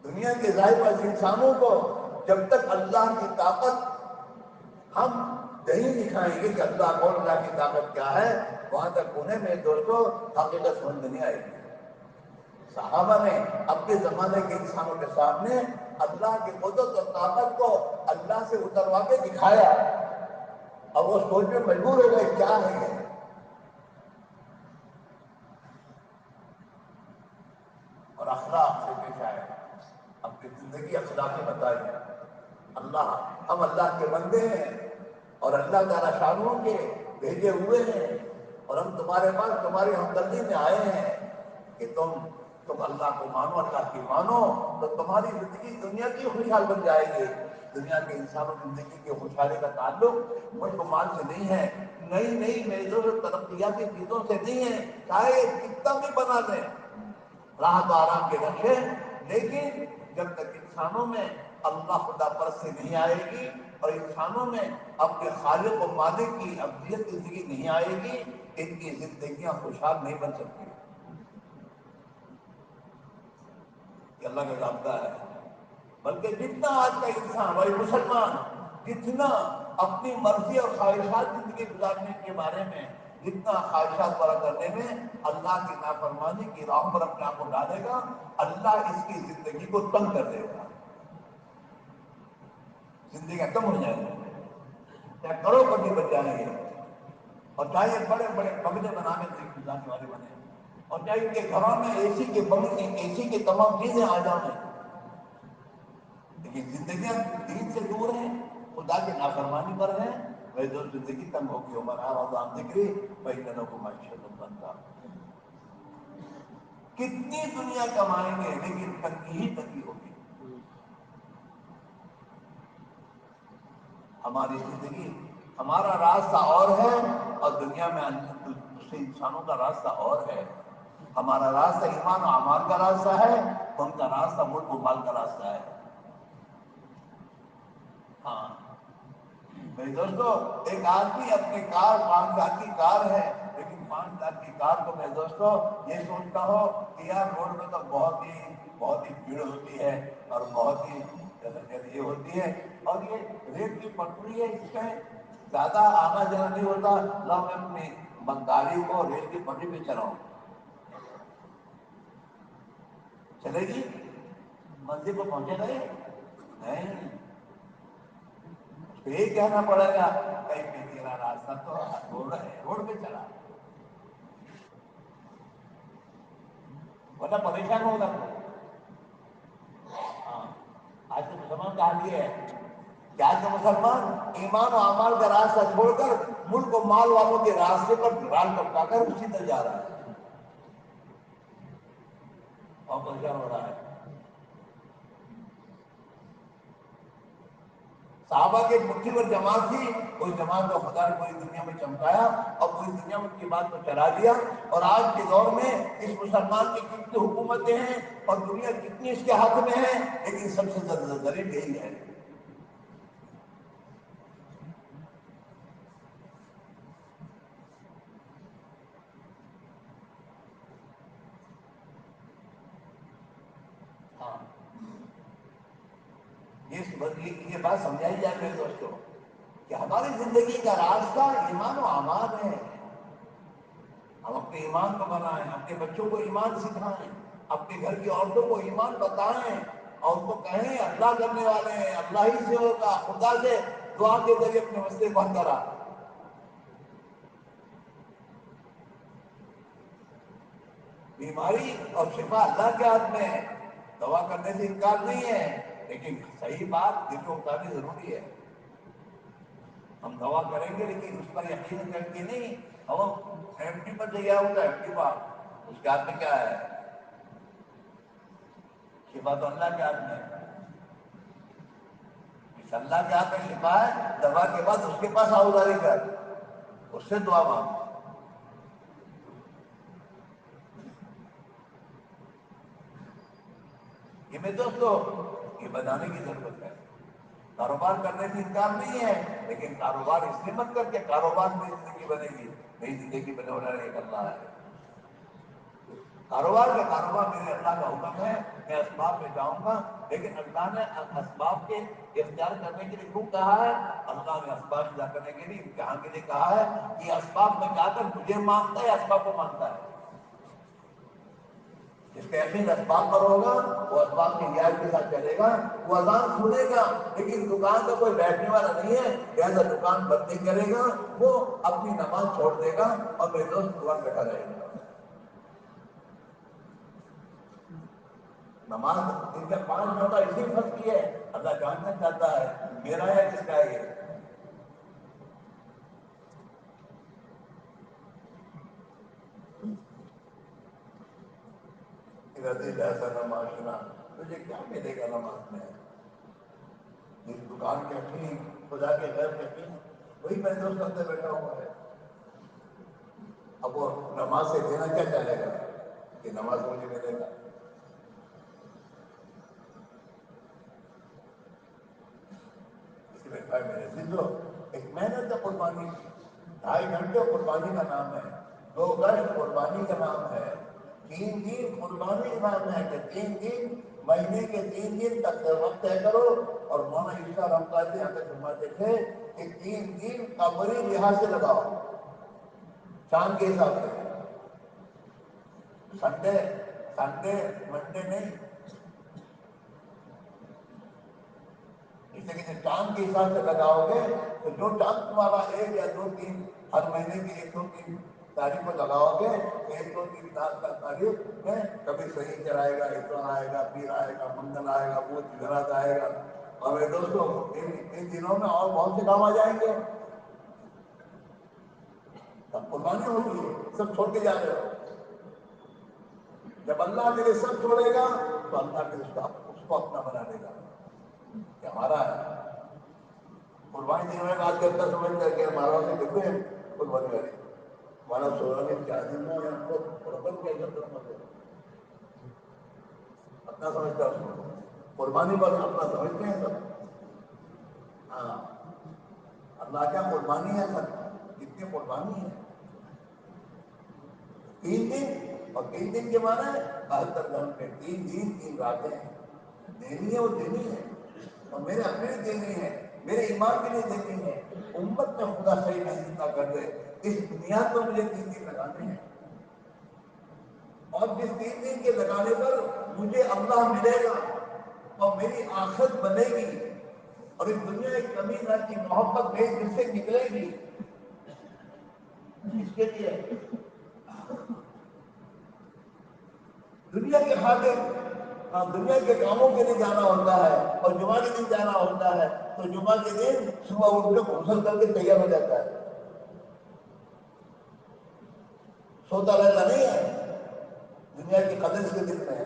دنیا کے ظاہر پاس انسانوں کو جب تک اللہ کی طاقت ہم نہیں دکھائیں گے کہ اللہ کون، اللہ کی طاقت کیا ہے، وہاں تک انہیں میرے دوستوں حقیقت سمجھ نہیں آئے گی۔ صحابہ نے اپنے زمانے کے انسانوں کے سامنے اللہ کی قدرت اور طاقت کو اللہ سے اتروا کے دکھایا، اب وہ سوچ میں مجبور ہو گئے کیا ہے یہ، اور اخلاق سے پیش آئے، اپنی زندگی اخلاقی بتائی۔ اللہ، ہم اللہ کے بندے ہیں اور اللہ تعالیٰ شانوں کے بھیجے ہوئے ہیں، اور ہم تمہارے پاس تمہاری ہمدردی میں آئے ہیں کہ تم اللہ کو مانو، اللہ کی مانو تو تمہاری زندگی دنیا کی خوشحال بن جائے گی، دنیا کے انسانوں کی زندگی کی خوشحالی کا تعلق ملک و مال سے نہیں ہے، نئی نئی میزوں سے ترقیاتی چیزوں سے نہیں ہے، چاہے کتنا بھی بنا دیں راحت و آرام کے نقشے، لیکن جب تک انسانوں میں اللہ خدا پرستی نہیں آئے گی اور انسانوں میں اپنے خالق و مالک کی ابدیت کی زندگی نہیں آئے گی، ان کی زندگیاں خوشحال نہیں بن سکتی۔ یہ اللہ کا ضابطہ ہے۔ بلکہ جتنا آج کا انسان بھائی مسلمان جتنا اپنی مرضی اور خواہشات زندگی گزارنے کے بارے میں، جتنا خواہشات پورا کرنے میں اللہ کی نافرمانی کی راہ پر اپنے آپ کو ڈالے گا، اللہ اس کی زندگی کو تنگ کر دے گا، زندگی ختم ہو جائے گی، چاہے کروڑپتی بن جائیں گے اور چاہے بڑے بڑے بنگلے بنانے زندگی گزارنے والے بنے، اور چاہے ان کے گھروں میں اے سی کے بنگلے، اے سی کی تمام چیزیں آ جائیں، لیکن زندگیاں دین سے دور ہیں، خدا کی نافرمانی پر ہیں، وہ جو زندگی تنگ ہوگی عمر آرام ذکری بھائی جنوں کو معیشت بنتا۔ کتنی دنیا کمائیں گے لیکن تنگی ہی تنگی ہوگی۔ ہماری زندگی، ہمارا راستہ اور ہے اور دنیا میں دوسرے انسانوں کا راستہ اور ہے۔ ہمارا راستہ ایمان و اعمال کا راستہ ہے، ان کا راستہ ملک و مال کا راستہ ہے۔ ہاں میرے دوستو، ایک آدمی اپنی کار 5 لاکھ کی کار ہے، لیکن 5 لاکھ کی کار کو میں دوستو یہ سوچتا ہوں کہ یار روڈ میں تو بہت ہی بھیڑ ہوتی ہے اور بہت ہی یہ ہوتی ہے، اور یہ ریل کی پٹری ہے، اس میں زیادہ آنا جانا نہیں ہوتا، لاؤ میں اپنی گاڑی کو ریل کی پٹری پہ چلاؤں، چلے گی؟ منزل کو پہنچے گئے؟ نہیں، یہ کہنا پڑے گا کہیں پہ تیرا راستہ تو روڈ ہے، روڈ پہ چلا، ورنہ پریشان ہوگا۔ ہاں آج کے مسلمان کا حال یہ ہے کہ آج کے مسلمان ایمان و اعمال کا راستہ چھوڑ کر ملک و مال والوں کے راستے پر رال ٹپکا کر اسی طرح جا رہا ہے اور پریشان ہو رہا ہے۔ صحابہ کے مٹھی پر جماعت تھی، اس جماعت کو خدا نے پوری دنیا میں چمکایا اور پوری دنیا میں ان کی بات کو چلا دیا، اور آج کے دور میں اس مسلمان کی کتنی حکومتیں ہیں اور دنیا کتنی اس کے حق میں ہے، لیکن سب سے زیادہ ضریب یہی ہے۔ ہاں یہ بات سمجھائی جائے میرے دوستوں کہ ہماری زندگی کا راستہ ایمان و اعمال ہے۔ ہم اپنے ایمان کو بنائیں، اپنے بچوں کو ایمان سکھائیں، اپنے گھر کی عورتوں کو ایمان بتائیں اور ان کو کہیں اللہ کرنے والے ہیں، اللہ ہی سے ہوگا، خدا سے دعا کے ذریعے اپنے مسئلے کو حل کرا۔ بیماری اور شفا اللہ کے ہاتھ میں ہے، دوا کرنے سے انکار نہیں ہے، لیکن صحیح بات دل کو اتارنی ضروری ہے۔ ہم دوا کریں گے لیکن اس پر یقین کر کے نہیں، ہم ایم ڈی پر جگہ ہوتا ہے، ایم ڈی پر اس کے ہاتھ میں کیا ہے؟ شفا تو اللہ کے ہاتھ میں ہے۔ اس اللہ کے ہاتھ میں شفا ہے، دوا کے بعد اس کے پاس آؤداری کر، اس سے دعا مانگ۔ یہ میں دوستو یہ بتانے کی ضرورت ہے۔ کاروبار کرنے سے انکار نہیں ہے، لیکن کاروبار اس لیے مت کر کے کاروبار میں زندگی بنے گی، نئی زندگی بنے ہونا نہیں کرنا ہے۔ کاروبار کا کاروبار میرے اللہ کا حکم ہے، میں اسباب میں جاؤں گا، لیکن اللہ نے اسباب کے اختیار کرنے کے لیے کیوں کہا ہے؟ اللہ نے اسباب اختیار کرنے کے لیے امتحان کے لیے کہا ہے کہ اسباب میں جا کر مجھے مانتا ہے، اسباب کو مانتا ہے۔ جس کا یقین اسباب پر ہوگا وہ اسباب کی رعایت کے ساتھ چلے گا، وہ اذان سنے گا لیکن دکان کا کوئی بیٹھنے والا نہیں ہے، لہٰذا دکان بند نہیں کرے گا، وہ اپنی نماز چھوڑ دے گا اور میرے دوست دکان بیٹھا رہے گا۔ نماز ان کا 5 گھنٹہ اسی فرض کی ہے، اللہ جاننا چاہتا ہے میرا ہے کس کا ہے یہ۔ رضی اللہ معاشرہ، تجھے کیا ملے گا نماز میں؟ جس دکان کے یقین خدا کے غیر یقین وہی میں دوست اندر بیٹھا ہوا ہے. اب وہ نماز سے دینا کیا چاہے گا کہ نماز مجھے ملے گا. اس لیے بھائی میرے زندو ایک محنت ہے قربانی کی. 2.5 گھنٹے قربانی کا نام ہے. 2 گز قربانی کا نام ہے. 3 دن قربانی کا نام ہے کہ 3 دن مہینے کے 3 دن تک وقت طے کرو. اور مولانا عیسیٰ رحمۃ اللہ علیہ آتے فرماتے تھے کہ 3 دن قبری لحاظ سے لگاؤ, چاند کے حساب سے. سنڈے منڈے نہیں. اس لیے کہ چاند کے حساب سے لگاؤ گے تو جو چاند تمہارا 1 یا 2 3 ہر مہینے کی 1 2 3 تاریخ کو لگاؤ گے تو 1 2 3 تاریخ میں کبھی صحیح چڑھائے گا, اتوار آئے گا, پیر آئے گا, منگل آئے گا, بدھ جمعرات آئے گا. اور میرے دوستوں ان دنوں میں اور بہت سے کام آ جائیں گے. تب قربانی ہوتی ہے, سب چھوڑ کے جا رہے ہو. جب اللہ کے لیے سب چھوڑے گا تو اللہ کے اس کو اپنا بنا دے گا کہ ہمارا ہے. قربانی دینے میں بات کرتا سمجھ کر کے ہمارا سے کہتے ہیں قربانی والی ہمارا 16 دن 4 دن میں ہم کو برابر کیا کرتا ہوں. اپنا سمجھتا ہوں قربانی پر اپنا سمجھتے ہیں سب. ہاں اللہ کیا قربانی ہے سر, کتنی قربانی ہے. 3 دن اور 3 دن کے معنی 72 گھنٹے, 3 دن 3 راتیں دینی ہے. وہ دینی ہے اور میرے اپنے لیے دینی ہے, میرے ایمان کے لیے دینی ہے. امت میں خدا صحیح محنت نہ کر دے, اس بنیاد پر مجھے 3 دن لگانے ہیں. اور جس 3 دن کے لگانے پر مجھے اللہ ملے گا اور میری آخرت بنے گی اور اس دنیا ایک کمی نہ کی محبت میرے دل سے نکلے گی. اس کے لیے دنیا کے خاطر دنیا کے کاموں کے لیے جانا ہوتا ہے اور جمعہ کے دن جانا ہوتا ہے تو جمعہ کے دن صبح اٹھ کے غسل کر کے تیار ہو جاتا ہے, سوتا رہتا نہیں ہے. دنیا کی قدر اس کے دل میں ہے.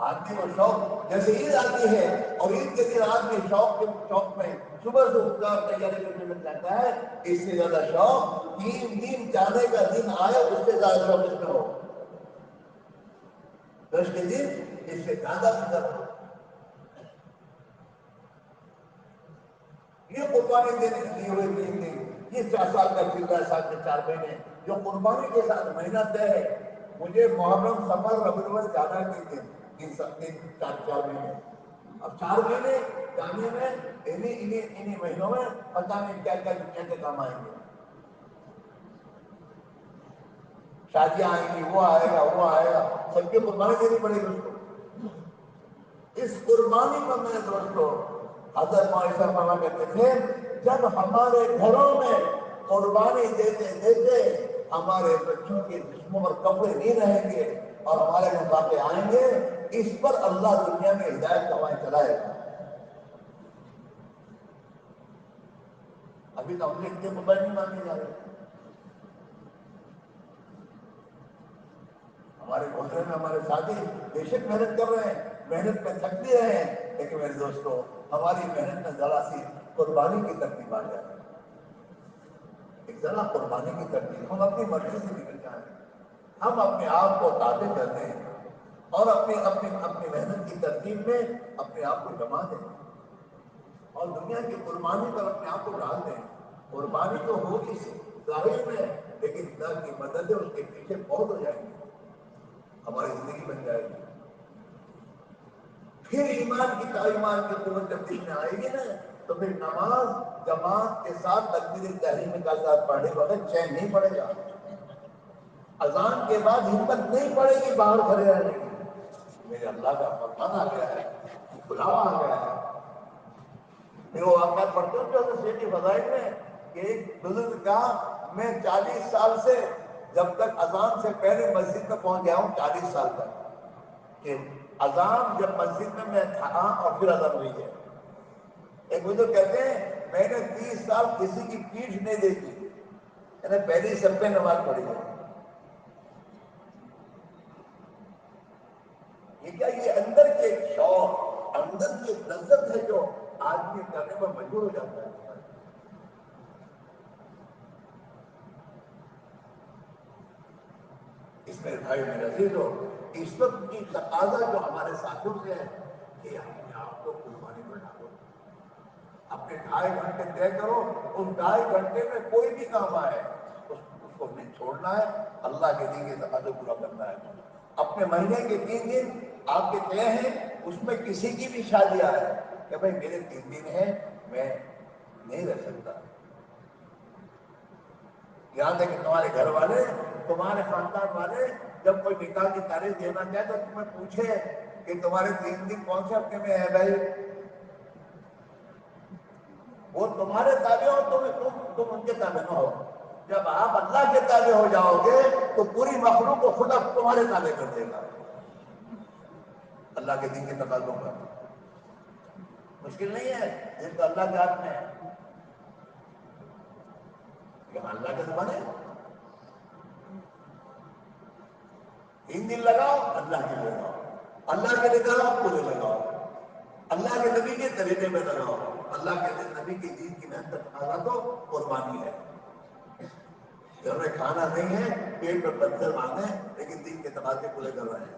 آدمی کو شوق جیسے عید آتی ہے اور عید کے دن آدمی شوق میں صبح سے اٹھ کر تیاری کرنے لگ جاتا ہے. اس سے زیادہ شوق 3 دن جانے کا دن آئے اس سے زیادہ شوق اس میں ہو. 10 کے دن اس سے زیادہ فکر ہو. یہ قربانی دینے لیے ہوئے 3 دن, یہ 4 سال کا چل رہا ہے, 7 سے 4 مہینے جو قربانی کے ساتھ محنت ہے. مجھے محرم سفر ربیع الاول جانا ہے 3 دن 4 مہینے. اب 4 مہینے جانے میں انہیں مہینوں میں پتہ نہیں کیا کیا دنیا کے کام آئیں گے. شادیاں آئیں گی, وہ آئے گا, سب کی قربانی دینی پڑے گی اس کو. اس قربانی پر میرے دوستوں حضرت مولانا فرما کرتے تھے جب ہمارے گھروں میں قربانی دیتے دیتے ہمارے بچوں کے جسموں پر کپڑے نہیں رہیں گے اور ہمارے مسافے آئیں گے, اس پر اللہ دنیا میں ہدایت کمائے چلائے گا. ابھی تو ہم سے اتنے قربانی نہیں مانگے جا رہے. ہمارے گھوسلے میں ہمارے ساتھی بے شک محنت کر رہے ہیں, محنت میں تھک بھی رہے ہیں, لیکن میرے دوستوں ہماری محنت میں ذرا سی قربانی کی ترتیب آ جائے. ایک ذرا قربانی کی ترتیب, ہم اپنی مرضی سے نکل جائیں, ہم اپنے آپ کو تابع کر دیں اور اپنی محنت کی ترتیب میں اپنے آپ کو جما دیں اور دنیا کی قربانی پر اپنے آپ کو ڈال دیں. قربانی تو ہوگی ظاہر میں, لیکن اللہ کی مدد اس کے پیچھے بہت ہو جائیں گی, ہماری زندگی بن جائے گی. پھر ایمان کی تعلیمات کی قوت جب دل میں آئے گی نا تو پھر نماز جماعت کے ساتھ تکبیر تحریمی کا ساتھ پڑھنے والے چین نہیں پڑے گا. اذان کے بعد ہمت نہیں پڑے گی باہر کھڑے رہنے کی. میرے اللہ کا فرمان آ گیا ہے, بلاوا آ گیا ہے. پھر وہ واقعات پڑھتے ہو جو سیٹی فضائل میں کہ ایک بزرگ کا میں 40 سال سے جب تک اذان سے پہلے مسجد میں پہنچ گیا ہوں, 40 سال تک کہ اذان جب مسجد میں تھا اور پھر اذان ہوئی ہے. ایک بزرگ کہتے ہیں میں نے 30 سال کسی کی پیٹھ نہیں دیکھی, میں نے پہلی سب پہ نماز پڑھی ہے. کیا یہ اندر کی ایک شوق، اندر کی ایک لذت ہے جو آدمی کرنے پر مجبور ہو جاتا ہے. اس میں بھائی میرے عزیز ہو، اس وقت کی تقاضا جو ہمارے ساتھیوں سے ہے کہ اپنے آپ کو قربانی پر ڈالو. اپنے 2.5 گھنٹے طے کرو، اس 2.5 گھنٹے میں کوئی بھی کام آئے اس کو نہیں چھوڑنا ہے، اللہ کے دین کے تقاضے پورا کرنا ہے. اپنے مہینے کے 3 دن آپ کے طے ہیں، اس میں کسی کی بھی شادی آئے کہ بھائی میرے 3 دن ہیں میں نہیں رہ سکتا. یہاں تک کہ تمہارے گھر والے، تمہارے خاندان والے جب کوئی نکاح کی تاریخ دینا چاہے تو تمہیں پوچھے کہ تمہارے 3 دن کون سے ہفتے میں ہے بھائی. وہ تمہارے تابع ہو، تم ان کے تابع نہ ہو. جب آپ اللہ کے تابع ہو جاؤ گے تو پوری مخلوق کو خدا تمہارے تابع کر دے گا اللہ کے دین کے تقاضوں پر. مشکل نہیں ہے، یہ تو اللہ کے ہاتھ میں ہے. یہاں اللہ کے زمانے 3 دن لگاؤ اللہ کے لیے لگاؤ، اللہ کے لیے لگاؤ پورے لگاؤ، اللہ کے نبی کے طریقے میں لگاؤ. اللہ کے نبی کی دین کی محنت کا تقاضا تو قربانی ہے. گھر میں کھانا نہیں ہے، پیٹ میں پتھر مانگے لیکن دین کے تقاضے پورے کر رہے ہیں.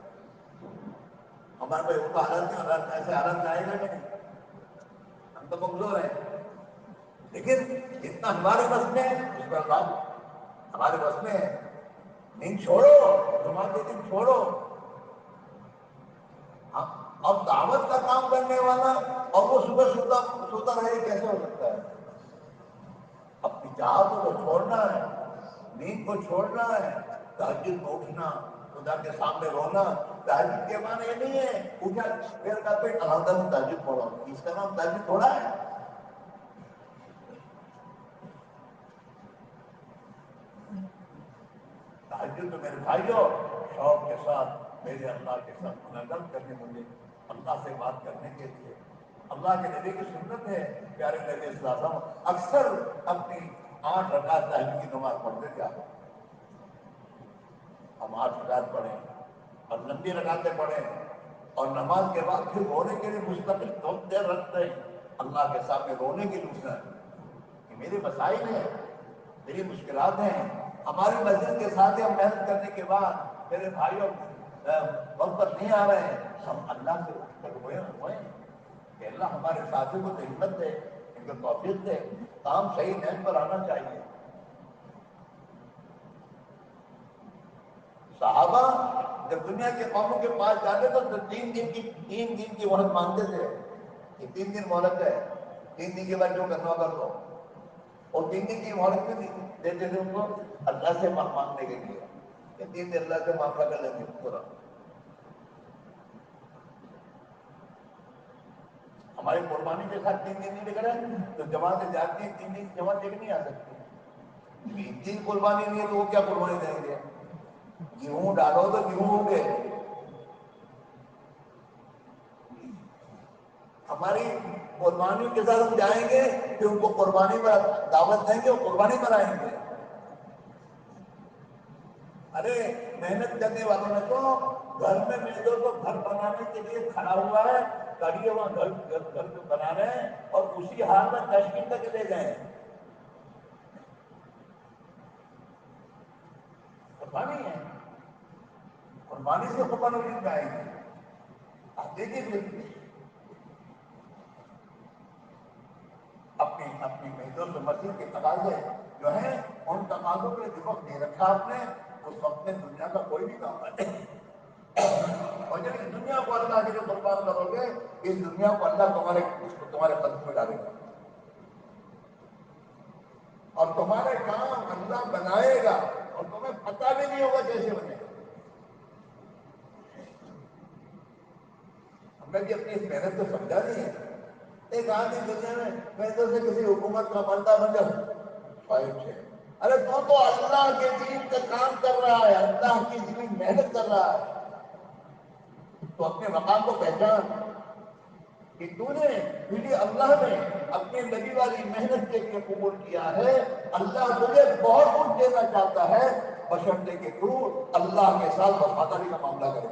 ہمارے پاس وہ حالت نہیں، ایسے حالت آئے گا کہ نہیں. ہم تو کمزور ہیں، لیکن جتنا ہمارے بس میں ہے اس پر اللہ ہمارے بس میں ہے. نیند چھوڑو، جمعہ کے دن چھوڑو. اب دعوت کا کام کرنے والا اور وہ صبح سوتا رہے کیسے ہو سکتا ہے؟ اپنی چاہتوں کو چھوڑنا ہے، نیند کو چھوڑنا ہے، تہجد میں اٹھنا، خدا کے سامنے رونا. تہجد کے معنی یہ نہیں ہے اٹھا پھر کا پیٹ الحمد تہجد پڑھو، اس کا نام تہجد تھوڑا ہے. تہجد تو میرے بھائیوں شوق کے ساتھ میرے اللہ کے ساتھ مناجات کرنے، مجھے اللہ سے بات کرنے کے لیے. اللہ کے نبی کی سنت ہے، پیارے نبی صلی اللہ علیہ وسلم اکثر اپنی 8 رکعت تہجد کی نماز پڑھتے تھے. ہم 8 رکعت پڑھیں اور لمبی رکعتیں پڑھیں اور نماز کے بعد پھر رونے کے لیے مستقل بہت دیر رکھتے ہیں اللہ کے سامنے رونے کی لوٹنا. میرے مسائل ہیں، میری مشکلات ہیں. ہماری مسجد کے ساتھ ہم محنت کرنے کے بعد میرے بھائیوں وقت پر نہیں آ رہے ہیں، ہم اللہ سے اٹھ کر روئیں کہ اللہ ہمارے ساتھیوں کو تو ہمت دے، ان کو توفیق دے، کام صحیح نیم پر آنا چاہیے. صحابہ جب دنیا کے قوموں کے پاس جاتے تو 3 دن کی مہلت مانگتے تھے کہ 3 دن مہلت ہے، 3 دن کے بعد جو کرنا کر لو. اور 3 دن کی مہلت بھی دیتے تھے ان کو اللہ سے مانگنے کے لیے کہ 3 دن اللہ سے معاملہ کر لیں گے پورا. ہماری قربانی کے ساتھ 3 دن نہیں نکلے تو جماعتیں جاتی ہیں 3 دن کی جماعت لے کے نہیں آ سکتی. 3 دن قربانی نہیں ہے تو وہ کیا قربانی دیں گے؟ گیہوں ڈالو تو گیہوں ہوں گے. ہماری قربانیوں کے ساتھ ہم جائیں گے کہ ان کو قربانی پر دعوت دیں گے اور قربانی منائیں گے. ارے محنت کرنے والوں نے تو گھر میں میدوں کو گھر بنانے کے لیے کھڑا ہوا ہے، کڑیے وہاں گھر بنا رہے ہیں اور اسی حال میں تشکیل تک لے گئے. قربانی ہے، قربانی سے قربانی مل جائے گی. آپ دیکھیے اپنی محدود مسجد کے تقاضے جو ہیں ان تقاضوں پہ جو وقت دے رکھا آپ نے اس وقت میں دنیا کا کوئی بھی کام نہیں. اور جب اس دنیا کو اللہ کے لیے قربان کرو گے اس دنیا کو اللہ تمہارے قدم میں ڈالے گا اور تمہارے کام اللہ بنائے گا اور تمہیں پتہ بھی نہیں ہوگا کیسے بنے گا. ہم نے بھی اپنی اس محنت کو سمجھا نہیں ہے. ایک آدمی دنیا میں پیسوں سے کسی حکومت کا بندہ بن جائے. ارے تو اللہ کے دین کا کام کر رہا ہے، اللہ کی دین محنت کر رہا ہے. تو اپنے مقام کو پہچان کہ تجھے اللہ نے اپنے نبی والی محنت کے لیے قبول کیا ہے. اللہ تجھے بہت کچھ دینا چاہتا ہے بشرطے کہ تو اللہ کے ساتھ وفاداری کا معاملہ کرے.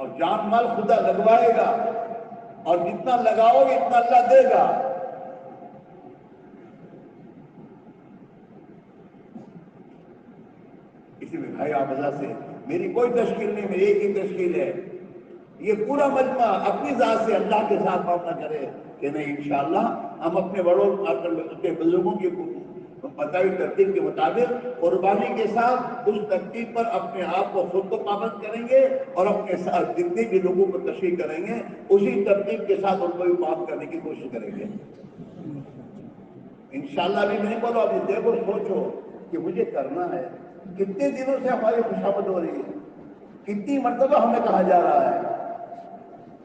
اور جان مال خدا لگوائے گا، اور جتنا لگاؤ گے اتنا اللہ دے گا۔ اسی میں بھائی آپ اللہ سے میری کوئی تشکیل نہیں، میری ایک ہی تشکیل ہے، یہ پورا مجمع اپنی ذات سے اللہ کے ساتھ معاملہ کرے کہ نہیں انشاءاللہ ہم اپنے بڑوں اپنے بزرگوں کی بتائی ترتیب کے مطابق قربانی کے ساتھ اس ترتیب پر اپنے آپ کو خود کو پابند کریں گے، اور اپنے ساتھ جتنے بھی لوگوں کو تشریح کریں گے اسی ترتیب کے ساتھ ان کو بھی پابند کرنے کی کوشش کریں گے انشاءاللہ۔ ابھی میں نہیں بولو، ابھی دیکھو سوچو کہ مجھے کرنا ہے۔ کتنے دنوں سے ہماری خوشامد ہو رہی ہے، کتنی مرتبہ ہمیں کہا جا رہا ہے،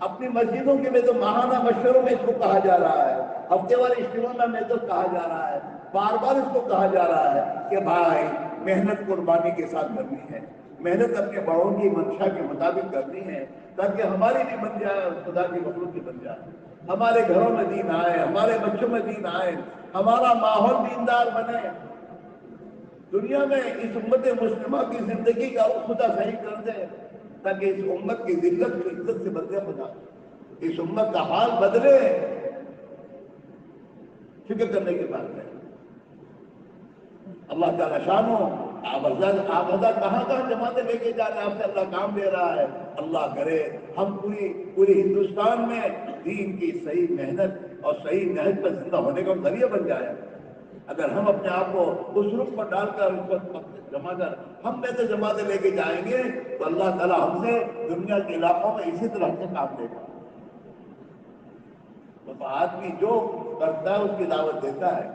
اپنی مسجدوں کے میں تو ماہانہ مشوروں میں اس کو کہا جا رہا ہے، ہفتے والے اجتماع میں تو کہا جا رہا ہے، بار بار اس کو کہا جا رہا ہے کہ بھائی محنت قربانی کے ساتھ کرنی ہے، محنت اپنے بڑوں کی منشا کے مطابق کرنی ہے، تاکہ ہماری بھی بن جائے اور خدا کی مخلوق بھی بن جائے، ہمارے گھروں میں دین آئے، ہمارے بچوں میں دین آئے، ہمارا ماحول دیندار بنے، دنیا میں اس امت مسلمہ کی زندگی کا خدا صحیح کر دے، تاکہ اس امت کی ذلت کو عزت سے بدلے بنا، اس امت کا حال بدلے۔ فکر کرنے کی بات ہے۔ اللہ تعالیٰ شان ہو، آپ حضرت کہاں کہاں جماعتیں لے کے جا رہے ہیں، آپ سے اللہ کام دے رہا ہے۔ اللہ کرے ہم پوری ہندوستان میں دین کی صحیح محنت اور صحیح نہج پر زندہ ہونے کا ذریعہ بن جائے۔ اگر ہم اپنے آپ کو اس رخ پر ڈال کر اس وقت جمع کر ہم میں سے جماعتیں لے کے جائیں گے تو اللہ تعالیٰ ہم سے دنیا کے علاقوں میں اسی طرح سے کام دے گا۔ تو آدمی جو کرتا ہے اس کی دعوت دیتا ہے۔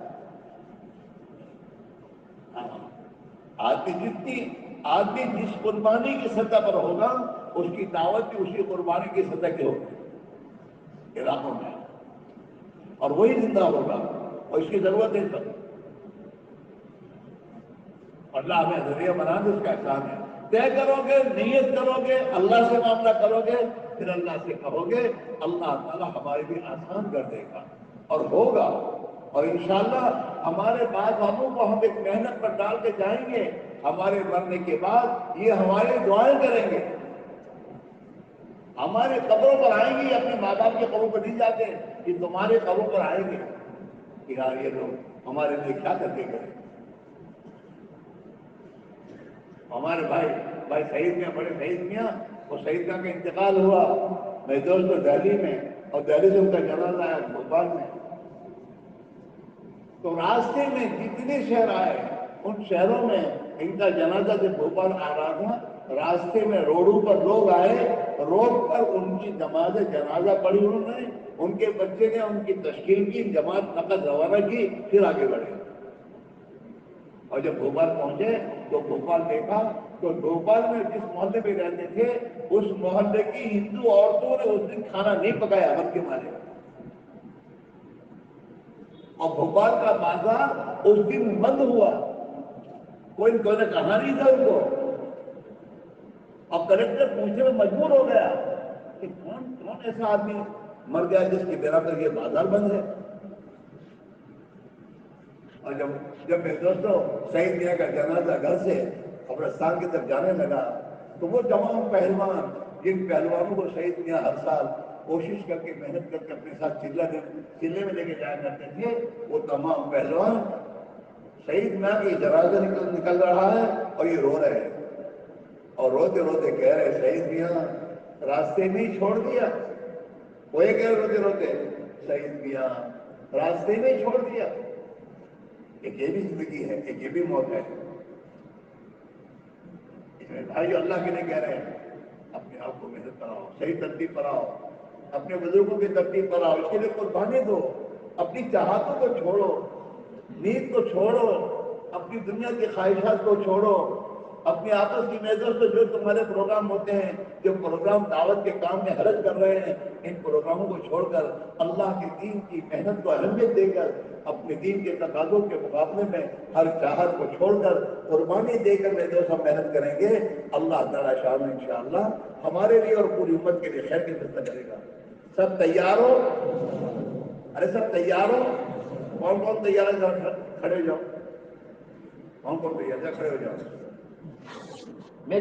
آدمی جس قربانی کی سطح پر ہوگا اس کی دعوت بھی اسی قربانی کی سطح کی ہوگی علاقوں میں، اور وہی زندہ ہوگا، اور اس کی ضرورت ہے سب۔ اللہ ہمیں ذریعہ بنا دے، اس کا احسان ہے۔ طے کرو گے، نیت کرو گے، اللہ سے معاملہ کرو گے، پھر اللہ سے کہو گے، اللہ تعالیٰ ہمارے بھی آسان کر دے گا اور ہوگا۔ اور انشاءاللہ ہمارے بعد والوں کو ہم ایک محنت پر ڈال کے جائیں گے، ہمارے مرنے کے بعد یہ ہماری دعائیں کریں گے، ہمارے قبروں پر آئیں گے، اپنے ماں باپ کے قبروں پر نہیں جاتے کہ تمہارے قبروں پر آئیں گے کہ یار یہ لوگ ہمارے لیے کیا کر کے گئے۔ ہمارے بھائی شہید میاں، بڑے شہید میاں، وہ شہید میاں کا انتقال ہوا، میں دوستوں دہلی میں، اور دہلی سے ان کا جنازہ آیا بھوپال میں، تو راستے میں جتنے شہر آئے ان شہروں میں ان کا جنازہ جب بھوپال آ رہا تھا، راستے میں روڈوں پر لوگ آئے، روڈ پر ان کی نماز جنازہ پڑھی، انہوں نے، ان کے بچے نے ان کی تشکیل کی، جماعت نقد روانہ کی، پھر آگے بڑھے۔ اور جب بھوپال پہنچے تو بھوپال دیکھا تو بھوپال میں جس محلے میں رہتے تھے اس محلے کی ہندو عورتوں نے اس دن کھانا نہیں پکایا غم کے مارے، اور بھوپال کا بازار اس دن بند ہوا، کوئی نے کہا نہیں تھا ان کو، اور کلیکٹر پوچھنے میں مجبور ہو گیا کہ کون ایسا آدمی مر گیا جس کی بنا پر یہ بازار بند ہے۔ اور جب میرے دوستوں شہید میاں کا جنازہ گھر سے قبرستان کی طرف جانے لگا تو وہ تمام پہلوان، جن پہلوانوں کو شہید میاں ہر سال کوشش کر کے محنت کر کے اپنے ساتھ چلے میں لے کے جایا کرتے تھے، وہ تمام پہلوان شہید میاں کی جنازہ نکل رہا ہے اور یہ رو رہے ہیں، اور روتے روتے کہہ رہے شہید میاں راستے میں ہی چھوڑ دیا، وہ یہ کہہ رہے روتے روتے شہید میاں راستے میں ہی چھوڑ دیا۔ ایک یہ بھی زندگی ہے، ایک یہ بھی موت ہے۔ بھائی اللہ کے لیے کہہ رہے ہیں اپنے آپ کو محنت کراؤ، صحیح ترتیب پر آؤ، اپنے بزرگوں کی ترتیب پر آؤ، اس کے لیے قربانی دو، اپنی چاہتوں کو چھوڑو، نیند کو چھوڑو، اپنی دنیا کی خواہشات کو چھوڑو، اپنے آپس کی محنت سے جو تمہارے پروگرام ہوتے ہیں، جو پروگرام دعوت کے کام میں حرج کر رہے ہیں، ان پروگراموں کو چھوڑ کر اللہ کے دین کی محنت کو اہمیت دے کر اپنے دین کے تقاضوں کے مقابلے میں ہر چاہت کو چھوڑ کر قربانی دے کر میں جو سب محنت کریں گے، اللہ تعالیٰ شاہ انشاءاللہ ہمارے لیے اور پوری امت کے لیے خیر کی فیصلہ کرے گا۔ سب تیار ہو؟ ارے سب تیار ہو؟ کون کون تیار ہے؟ کھڑے ہو جاؤ، کون کون تیار ہے؟ کھڑے ہو جاؤ۔ میں